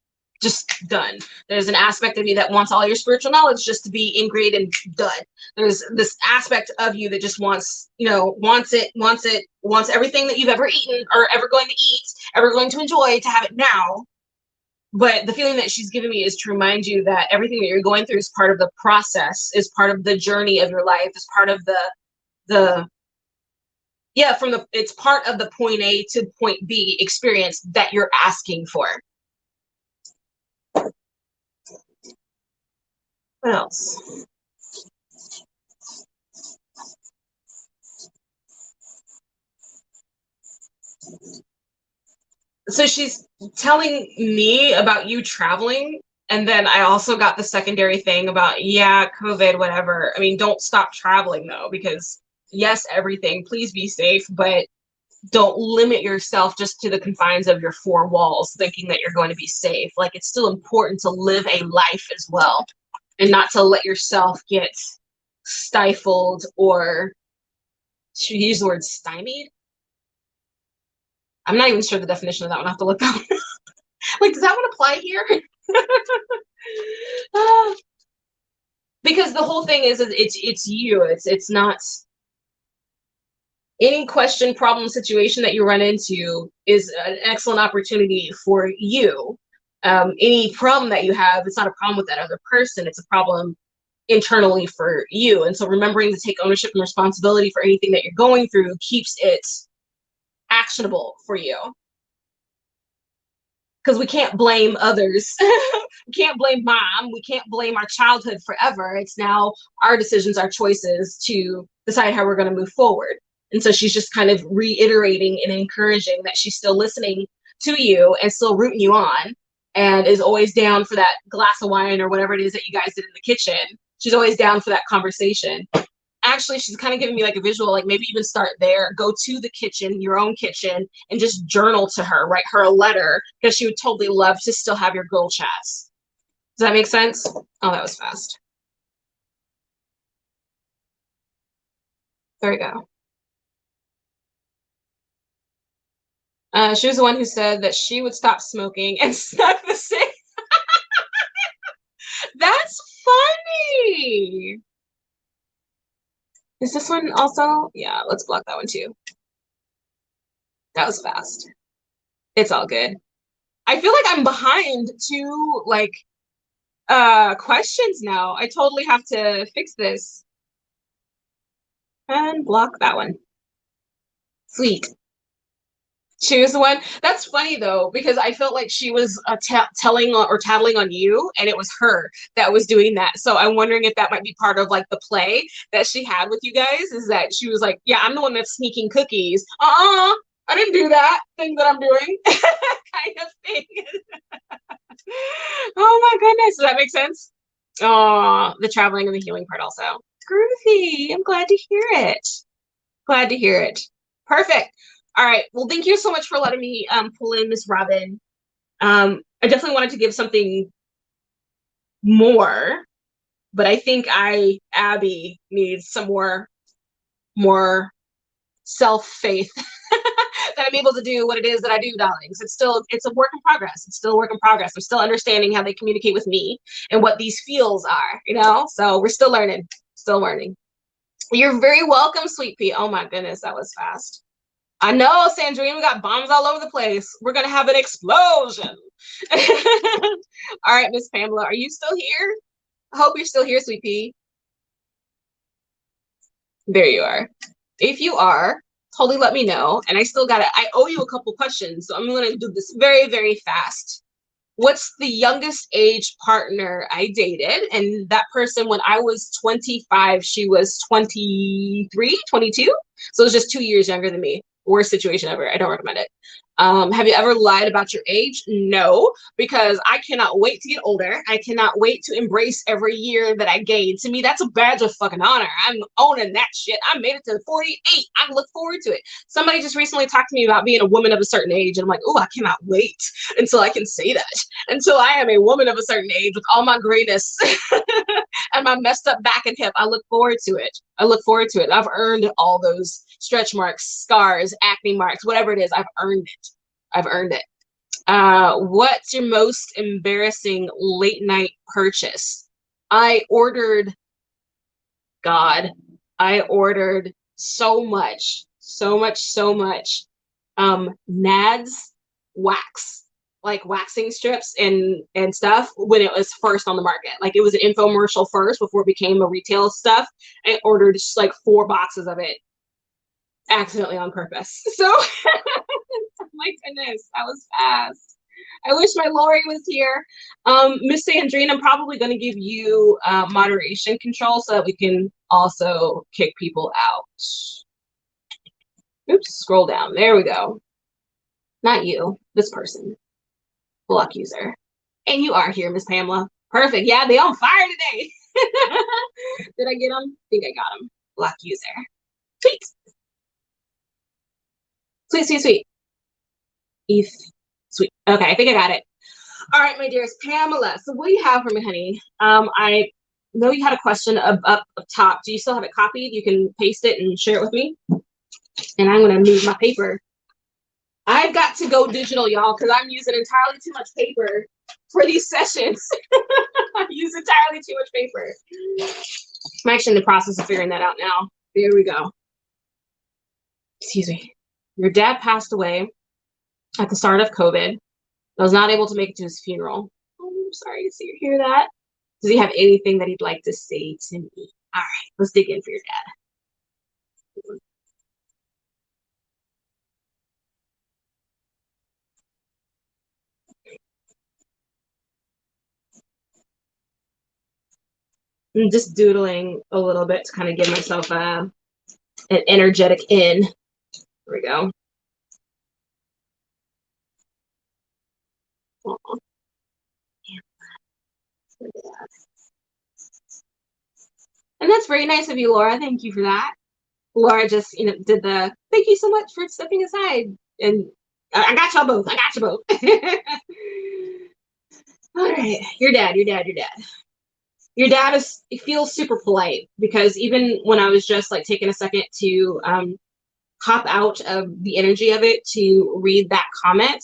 just done. There's an aspect of you that wants all your spiritual knowledge just to be ingrained and done. There's this aspect of you that just wants, wants everything that you've ever eaten or ever going to eat, ever going to enjoy to have it now. But the feeling that she's giving me is to remind you that everything that you're going through is part of the process, is part of the journey of your life, is part of the yeah, it's part of the point A to point B experience that you're asking for. What else? So she's telling me about you traveling, and then I also got the secondary thing about, yeah, COVID, whatever. I mean, don't stop traveling though, because yes, everything, please be safe, but don't limit yourself just to the confines of your four walls, thinking that you're going to be safe. Like it's still important to live a life as well, and not to let yourself get stifled or, should we use the word stymied? I'm not even sure the definition of that one. I have to look up. Like, does that one apply here? Because the whole thing is it's you. It's not any question, problem, situation that you run into is an excellent opportunity for you. Any problem that you have, it's not a problem with that other person. It's a problem internally for you. And so remembering to take ownership and responsibility for anything that you're going through keeps it actionable for you. Because we can't blame others. We can't blame mom. We can't blame our childhood forever. It's now our decisions, our choices to decide how we're going to move forward. And so she's just kind of reiterating and encouraging that she's still listening to you and still rooting you on, and is always down for that glass of wine or whatever it is that you guys did in the kitchen. She's always down for that conversation. Actually, she's kind of giving me like a visual, like maybe even start there, go to the kitchen, your own kitchen, and just journal to her, write her a letter, because she would totally love to still have your girl chats. Does that make sense? Oh, that was fast. There we go. She was the one who said that she would stop smoking and snuck the same. That's funny. Is this one also? Yeah, let's block that one too. That was fast. It's all good. I feel like I'm behind two like questions now. I totally have to fix this. And block that one. Sweet. She was the one. That's funny though, because I felt like she was telling or tattling on you, and it was her that was doing that. So I'm wondering if that might be part of like the play that she had with you guys. Is that she was like, "Yeah, I'm the one that's sneaking cookies." I didn't do that thing that I'm doing, kind of thing. Oh my goodness, does that make sense? Oh, the traveling and the healing part also. Groovy. I'm glad to hear it. Glad to hear it. Perfect. All right. Well, thank you so much for letting me pull in Miss Robin. I definitely wanted to give something more, but I think Abby, needs some more self-faith that I'm able to do what it is that I do, darlings. It's a work in progress. It's still a work in progress. I'm still understanding how they communicate with me and what these feels are, So we're still learning, still learning. You're very welcome, Sweet Pea. Oh my goodness, that was fast. I know, Sandrine, we got bombs all over the place. We're gonna have an explosion. All right, Miss Pamela, are you still here? I hope you're still here, Sweet Pea. There you are. If you are, totally let me know. And I owe you a couple questions, so I'm gonna do this very, very fast. What's the youngest age partner I dated? And that person, when I was 25, she was 23, 22. So it was just 2 years younger than me. Worst situation ever. I don't recommend it. Have you ever lied about your age? No, because I cannot wait to get older. I cannot wait to embrace every year that I gain. To me, that's a badge of fucking honor. I'm owning that shit. I made it to 48. I look forward to it. Somebody just recently talked to me about being a woman of a certain age, and I'm like, oh, I cannot wait until I can say that. Until I am a woman of a certain age with all my grayness and my messed up back and hip. I look forward to it. I look forward to it. I've earned all those stretch marks, scars, acne marks, whatever it is. I've earned it. I've earned it. What's your most embarrassing late night purchase? I ordered, God, I ordered so much, so much, so much. Nads wax, like waxing strips and stuff when it was first on the market. Like it was an infomercial first before it became a retail stuff. I ordered just like 4 boxes of it accidentally on purpose. So my goodness, that was fast. I wish my Lori was here. Miss Sandrine, I'm probably going to give you moderation control so that we can also kick people out. Oops, scroll down. There we go. Not you, this person. Block user. And you are here, Miss Pamela. Perfect. Yeah, they on fire today. Did I get them? I think I got them. Block user. Sweet. Sweet, sweet, sweet. If sweet. Okay, I think I got it. All right, my dearest Pamela. So what do you have for me, honey? I know you had a question up top. Do you still have it copied? You can paste it and share it with me. And I'm gonna move my paper. I've got to go digital, y'all, because I'm using entirely too much paper for these sessions. I use entirely too much paper. I'm actually in the process of figuring that out now. There we go. Excuse me. Your dad passed away at the start of COVID. I was not able to make it to his funeral. Oh, I'm sorry to see you hear that. Does he have anything that he'd like to say to me? All right, let's dig in for your dad. I'm just doodling a little bit to kind of give myself an energetic in. There we go. Aww. And that's very nice of you, Laura. Thank you for that. Laura just, did the thank you so much for stepping aside. And I got y'all both. I got you both. All right. Your dad. Your dad feels super polite because even when I was just like taking a second to hop out of the energy of it to read that comment,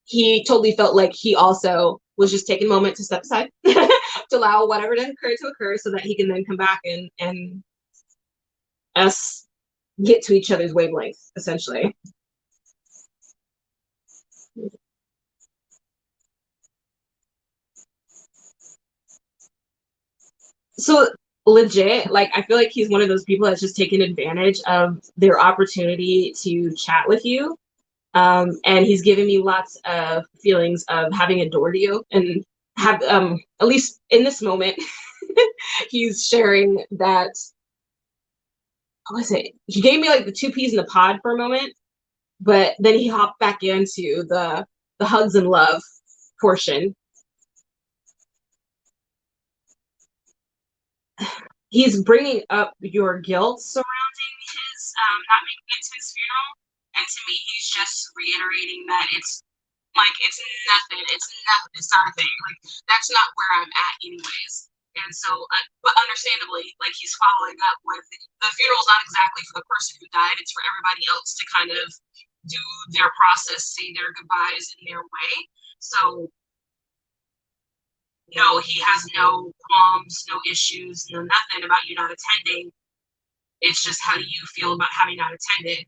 he totally felt like he also was just taking a moment to step aside to allow whatever to occur so that he can then come back and us get to each other's wavelength, essentially. So legit, like I feel like he's one of those people that's just taking advantage of their opportunity to chat with you. And he's giving me lots of feelings of having adored you and have at least in this moment he's sharing that what was it? He gave me like the 2 peas in the pod for a moment, but then he hopped back into the hugs and love portion. He's bringing up your guilt surrounding his not making it to his funeral, and to me, he's just reiterating that it's like it's nothing, it's not a thing. Like that's not where I'm at, anyways. And so, but understandably, like he's following up with the funeral's not exactly for the person who died; it's for everybody else to kind of do their process, say their goodbyes in their way. So no, he has no qualms, no issues, no nothing about you not attending. It's just how do you feel about having not attended?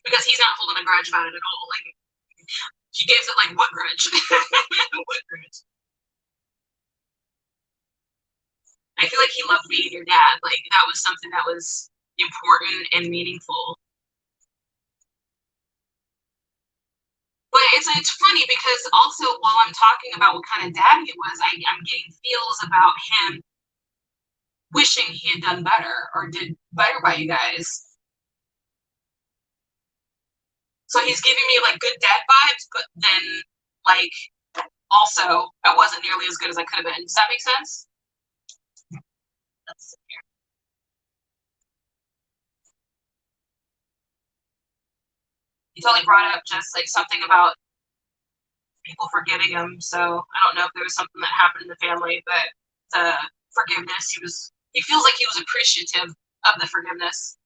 Because he's not holding a grudge about it at all. Like he gives it like what grudge? What grudge? I feel like he loved being your dad. Like that was something that was important and meaningful. But it's funny because also while I'm talking about what kind of dad he was, I'm getting feels about him wishing he had done better or did better by you guys. So he's giving me like good dad vibes, but then like also I wasn't nearly as good as I could have been. Does that make sense? That's, he totally brought up just like something about people forgiving him. So I don't know if there was something that happened in the family, but the forgiveness, he feels like he was appreciative of the forgiveness.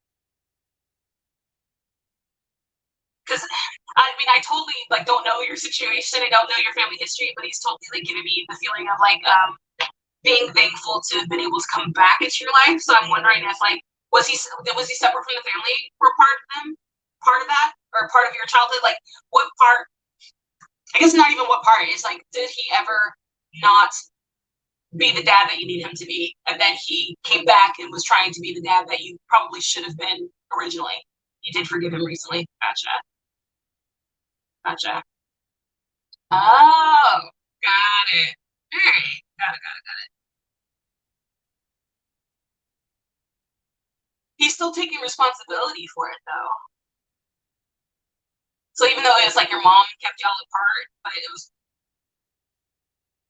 Because I mean, I totally like don't know your situation, I don't know your family history, but he's totally like giving me the feeling of like being thankful to have been able to come back into your life. So I'm wondering if like was he separate from the family for part of them, part of that, or part of your childhood? Like what part? I guess not even what part is like, did he ever not be the dad that you need him to be, and then he came back and was trying to be the dad that you probably should have been originally? You did forgive him recently. Gotcha. Gotcha. Oh, got it. All right. Got it. He's still taking responsibility for it though. So even though it's like your mom kept y'all apart, but it was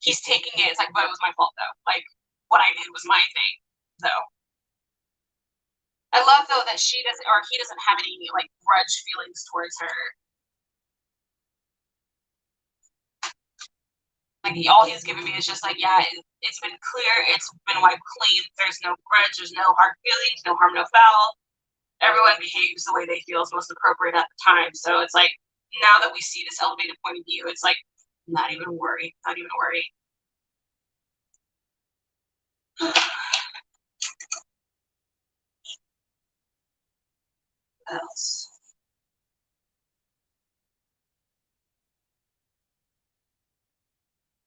he's taking it. It's like, but it was my fault though. Like what I did was my thing though. I love though that she doesn't or he doesn't have any like grudge feelings towards her. Like all he's given me is just like, yeah, it's been clear, it's been wiped clean. There's no grudge, there's no hard feelings, no harm, no foul. Everyone behaves the way they feel is most appropriate at the time. So it's like now that we see this elevated point of view, it's like not even worry, not even worry. What else?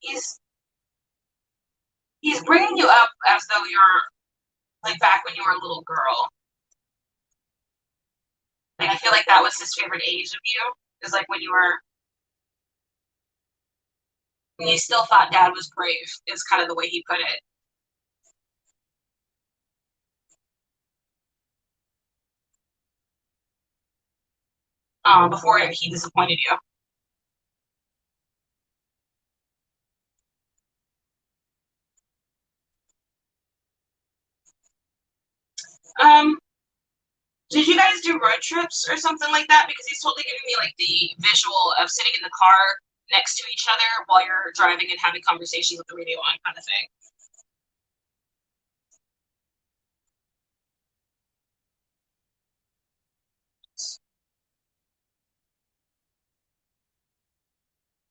He's he's bringing you up as though you're like back when you were a little girl. Like I feel like that was his favorite age of you. Is like when you still thought dad was brave. Is kind of the way he put it. Before he disappointed you. Um, did you guys do road trips or something like that? Because he's totally giving me like the visual of sitting in the car next to each other while you're driving and having conversations with the radio on, kind of thing.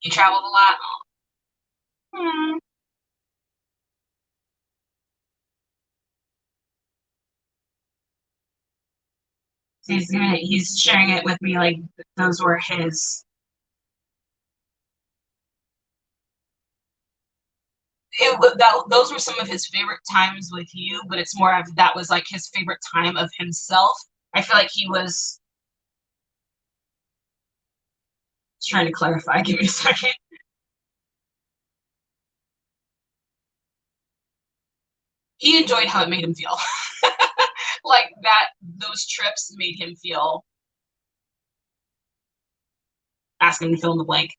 You traveled a lot. Hmm. He's sharing it with me like those were his. Those were some of his favorite times with you, but it's more of that was like his favorite time of himself. I feel like he was trying to clarify. Give me a second. He enjoyed how it made him feel. Like that, those trips made him feel. Ask him to fill in the blank.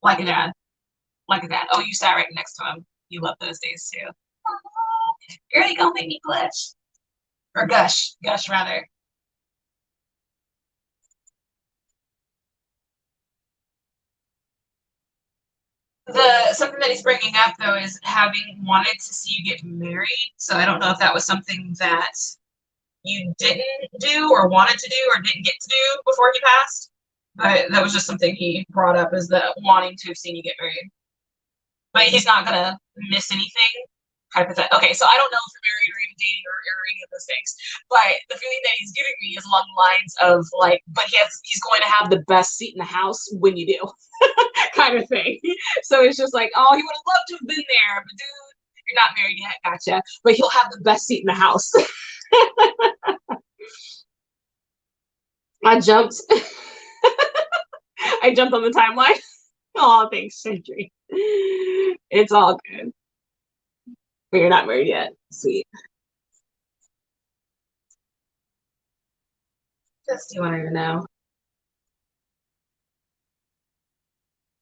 Like a dad. Like a dad. Oh, you sat right next to him. You love those days too. Girl, you gonna make me blush. Or gush. Gush rather. The something that he's bringing up though is having wanted to see you get married. So I don't know if that was something that you didn't do or wanted to do or didn't get to do before he passed. But that was just something he brought up as the wanting to have seen you get married. But he's not gonna miss anything. Okay, so I don't know if you're married or even dating or any of those things, but the feeling that he's giving me is along the lines of like, but he's going to have the best seat in the house when you do, kind of thing. So it's just like, oh, he would have loved to have been there, but dude, you're not married yet, gotcha. But he'll have the best seat in the house. I jumped. I jumped on the timeline. Oh, thanks, Century. It's all good. But you're not married yet. Sweet. Just do you want to know?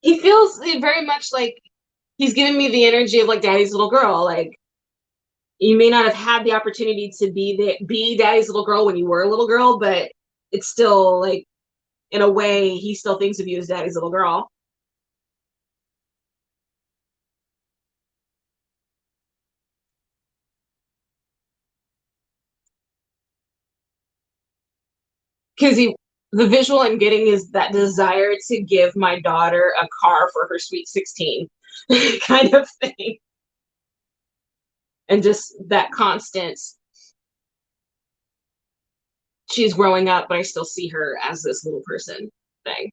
He feels very much like he's giving me the energy of like daddy's little girl. Like you may not have had the opportunity to be daddy's little girl when you were a little girl, but it's still like in a way he still thinks of you as daddy's little girl. Because he the visual I'm getting is that desire to give my daughter a car for her sweet 16 kind of thing. And just that constant she's growing up, but I still see her as this little person thing.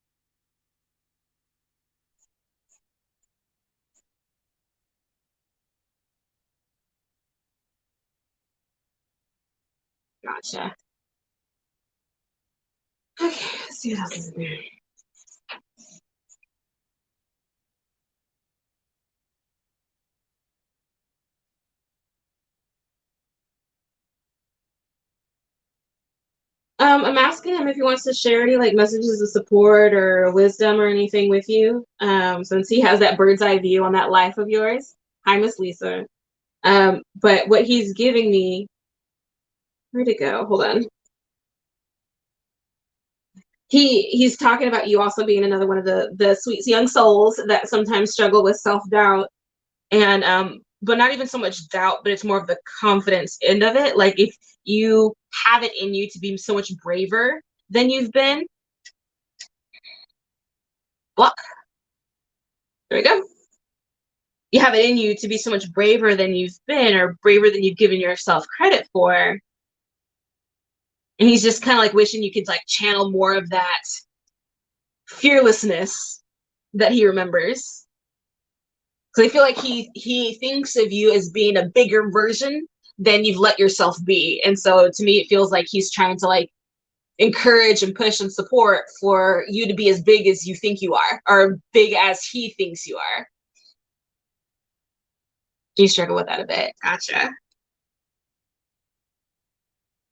Gotcha. Okay, let's see what else is in there. I'm asking him if he wants to share any like messages of support or wisdom or anything with you. Since he has that bird's eye view on that life of yours. Hi, Miss Lisa. But what he's giving me, where'd it go? Hold on. He's talking about you also being another one of the sweet young souls that sometimes struggle with self-doubt and but not even so much doubt, but it's more of the confidence end of it. Like if you have it in you to be so much braver than you've been, block. There we go. You have it in you to be so much braver than you've been or braver than you've given yourself credit for. And he's just kind of like wishing you could like channel more of that fearlessness that he remembers. So I feel like he thinks of you as being a bigger version than you've let yourself be. And so to me it feels like he's trying to like encourage and push and support for you to be as big as you think you are or big as he thinks you are. Do you struggle with that a bit? Gotcha.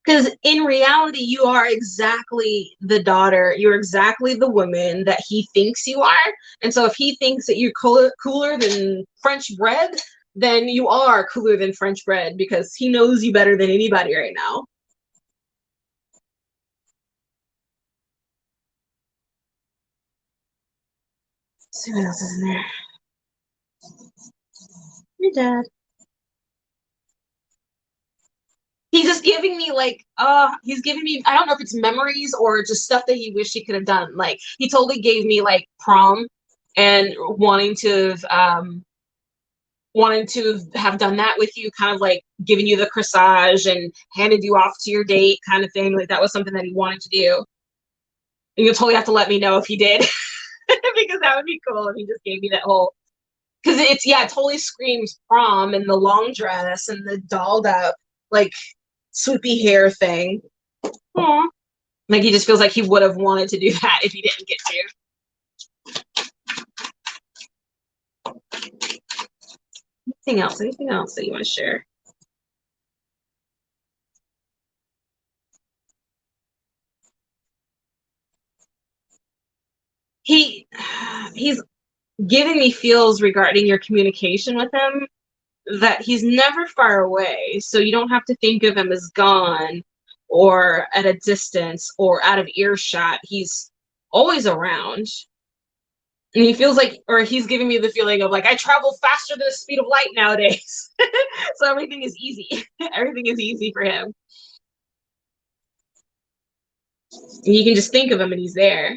Because in reality, you are exactly the daughter. You're exactly the woman that he thinks you are. And so if he thinks that you're cooler than French bread, then you are cooler than French bread because he knows you better than anybody right now. Let's see what else is in there. Your dad. He's just giving me like he's giving me I don't know if it's memories or just stuff that he wished he could have done. Like he totally gave me like prom and wanting to have done that with you, kind of like giving you the corsage and handed you off to your date kind of thing. Like that was something that he wanted to do. And you'll totally have to let me know if he did because that would be cool if he just gave me that whole because it's yeah, it totally screams prom and the long dress and the dolled up like swoopy hair thing. Aww. Like he just feels like he would have wanted to do that if he didn't get to. Anything else? Anything else that you want to share? He he's giving me feels regarding your communication with him that he's never far away. So you don't have to think of him as gone or at a distance or out of earshot. He's always around. And he feels like, or he's giving me the feeling of like, I travel faster than the speed of light nowadays. So everything is easy. Everything is easy for him. And you can just think of him and he's there.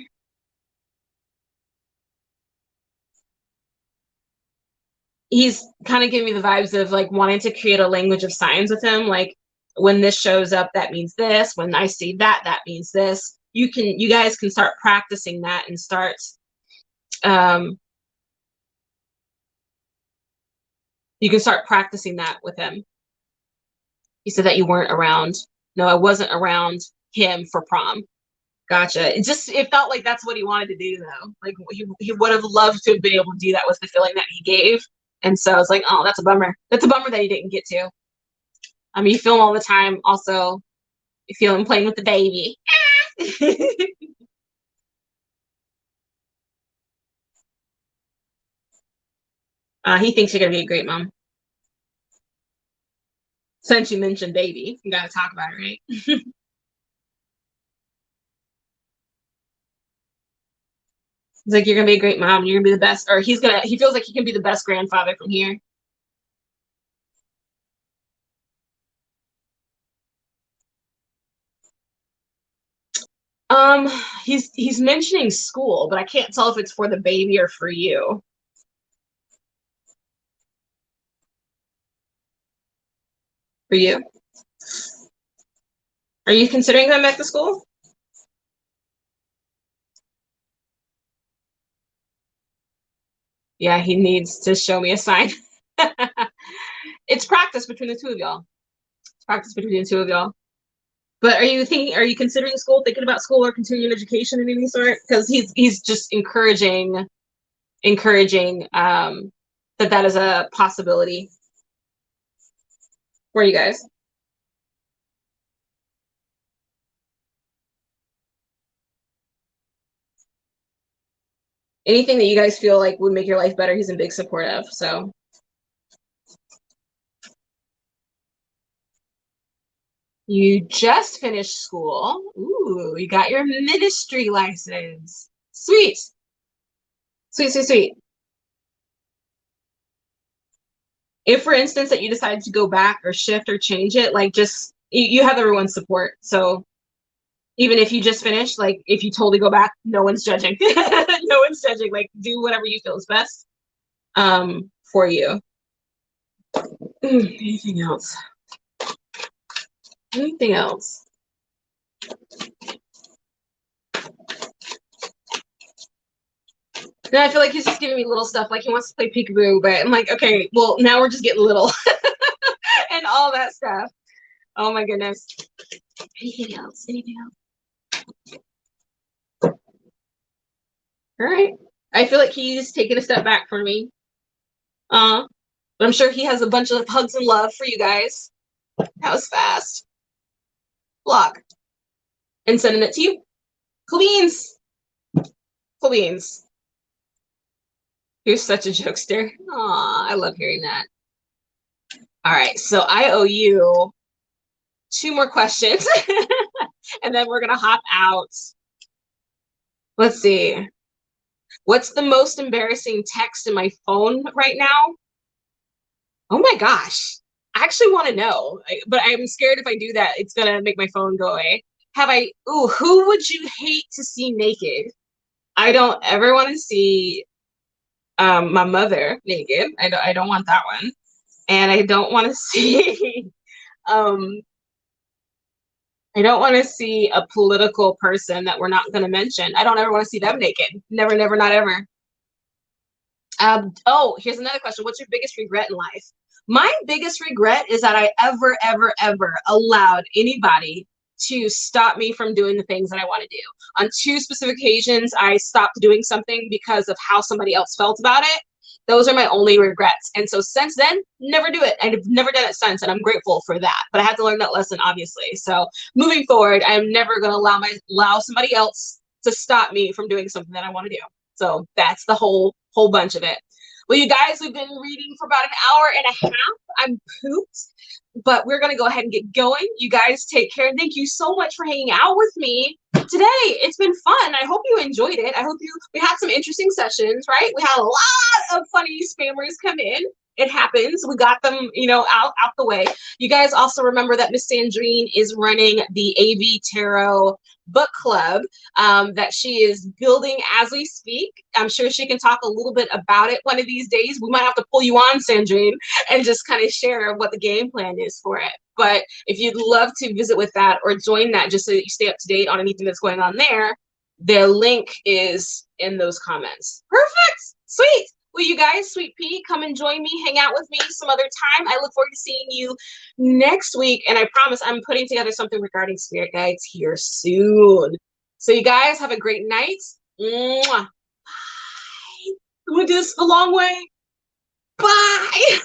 He's kind of giving me the vibes of like wanting to create a language of signs with him. Like when this shows up, that means this. When I see that, that means this. You guys can start practicing that and start um, you can start practicing that with him. You said that you weren't around. No, I wasn't around him for prom. Gotcha. It felt like that's what he wanted to do though. Like he would have loved to have been able to do that was the feeling that he gave. And so I was like, oh, that's a bummer. That's a bummer that he didn't get to. I mean, you film all the time. Also, you feel him playing with the baby. He thinks you're gonna be a great mom. Since you mentioned baby, you gotta talk about it, right? He's like, you're gonna be a great mom. You're gonna be the best, or he feels like he can be the best grandfather from here. Um, he's mentioning school, but I can't tell if it's for the baby or for you. For you. Are you considering going back to school? Yeah, he needs to show me a sign. It's practice between the two of y'all. It's practice between the two of y'all. But are you considering school, thinking about school or continuing education in any sort? Because he's just encouraging that that is a possibility for you guys. Anything that you guys feel like would make your life better, he's in big support of. So you just finished school. Ooh, you got your ministry license. Sweet. Sweet, sweet, sweet. If, for instance, that you decide to go back or shift or change it, like just you have everyone's support. So even if you just finished, like if you totally go back, no one's judging. No one's judging. Like do whatever you feel is best for you. Anything else? Anything else? And I feel like he's just giving me little stuff, like he wants to play peekaboo, but I'm like, okay, well now we're just getting little and all that stuff. Oh my goodness. Anything else? Anything else? All right. I feel like he's taking a step back for me. But I'm sure he has a bunch of hugs and love for you guys. That was fast. Block. And sending it to you. Cool beans. Cool beans. You're such a jokester. Aw, I love hearing that. All right, so I owe you two more questions, and then we're gonna hop out. Let's see. What's the most embarrassing text in my phone right now? Oh my gosh. I actually want to know, but I'm scared if I do that, it's gonna make my phone go away. Ooh, who would you hate to see naked? I don't ever want to see my mother naked. I don't want that one. And I don't want to see um I don't want to see a political person that we're not going to mention. I don't ever want to see them naked. Never, never, not ever. Oh, here's another question. What's your biggest regret in life? My biggest regret is that I ever allowed anybody to stop me from doing the things that I want to do. On two specific occasions, I stopped doing something because of how somebody else felt about it. Those are my only regrets. And so since then, never do it. I've never done it since, and I'm grateful for that. But I had to learn that lesson, obviously. So moving forward, I'm never going to allow somebody else to stop me from doing something that I want to do. So that's the whole bunch of it. Well, you guys, we've been reading for about an hour and a half. I'm pooped, but we're gonna go ahead and get going. You guys take care. And thank you so much for hanging out with me today. It's been fun. I hope you enjoyed it. I hope we had some interesting sessions, right? We had a lot of funny spammers come in. It happens. We got them, out the way. You guys also remember that Miss Sandrine is running the AV Tarot book club that she is building as we speak. I'm sure she can talk a little bit about it one of these days. We might have to pull you on, Sandrine, and just kind of share what the game plan is for it. But if you'd love to visit with that or join that just so that you stay up to date on anything that's going on there, the link is in those comments. Perfect. Sweet. Well, you guys, Sweet Pea, come and join me, hang out with me some other time. I look forward to seeing you next week. And I promise I'm putting together something regarding spirit guides here soon. So you guys have a great night. Mwah. Bye. I'm going to do this the long way. Bye.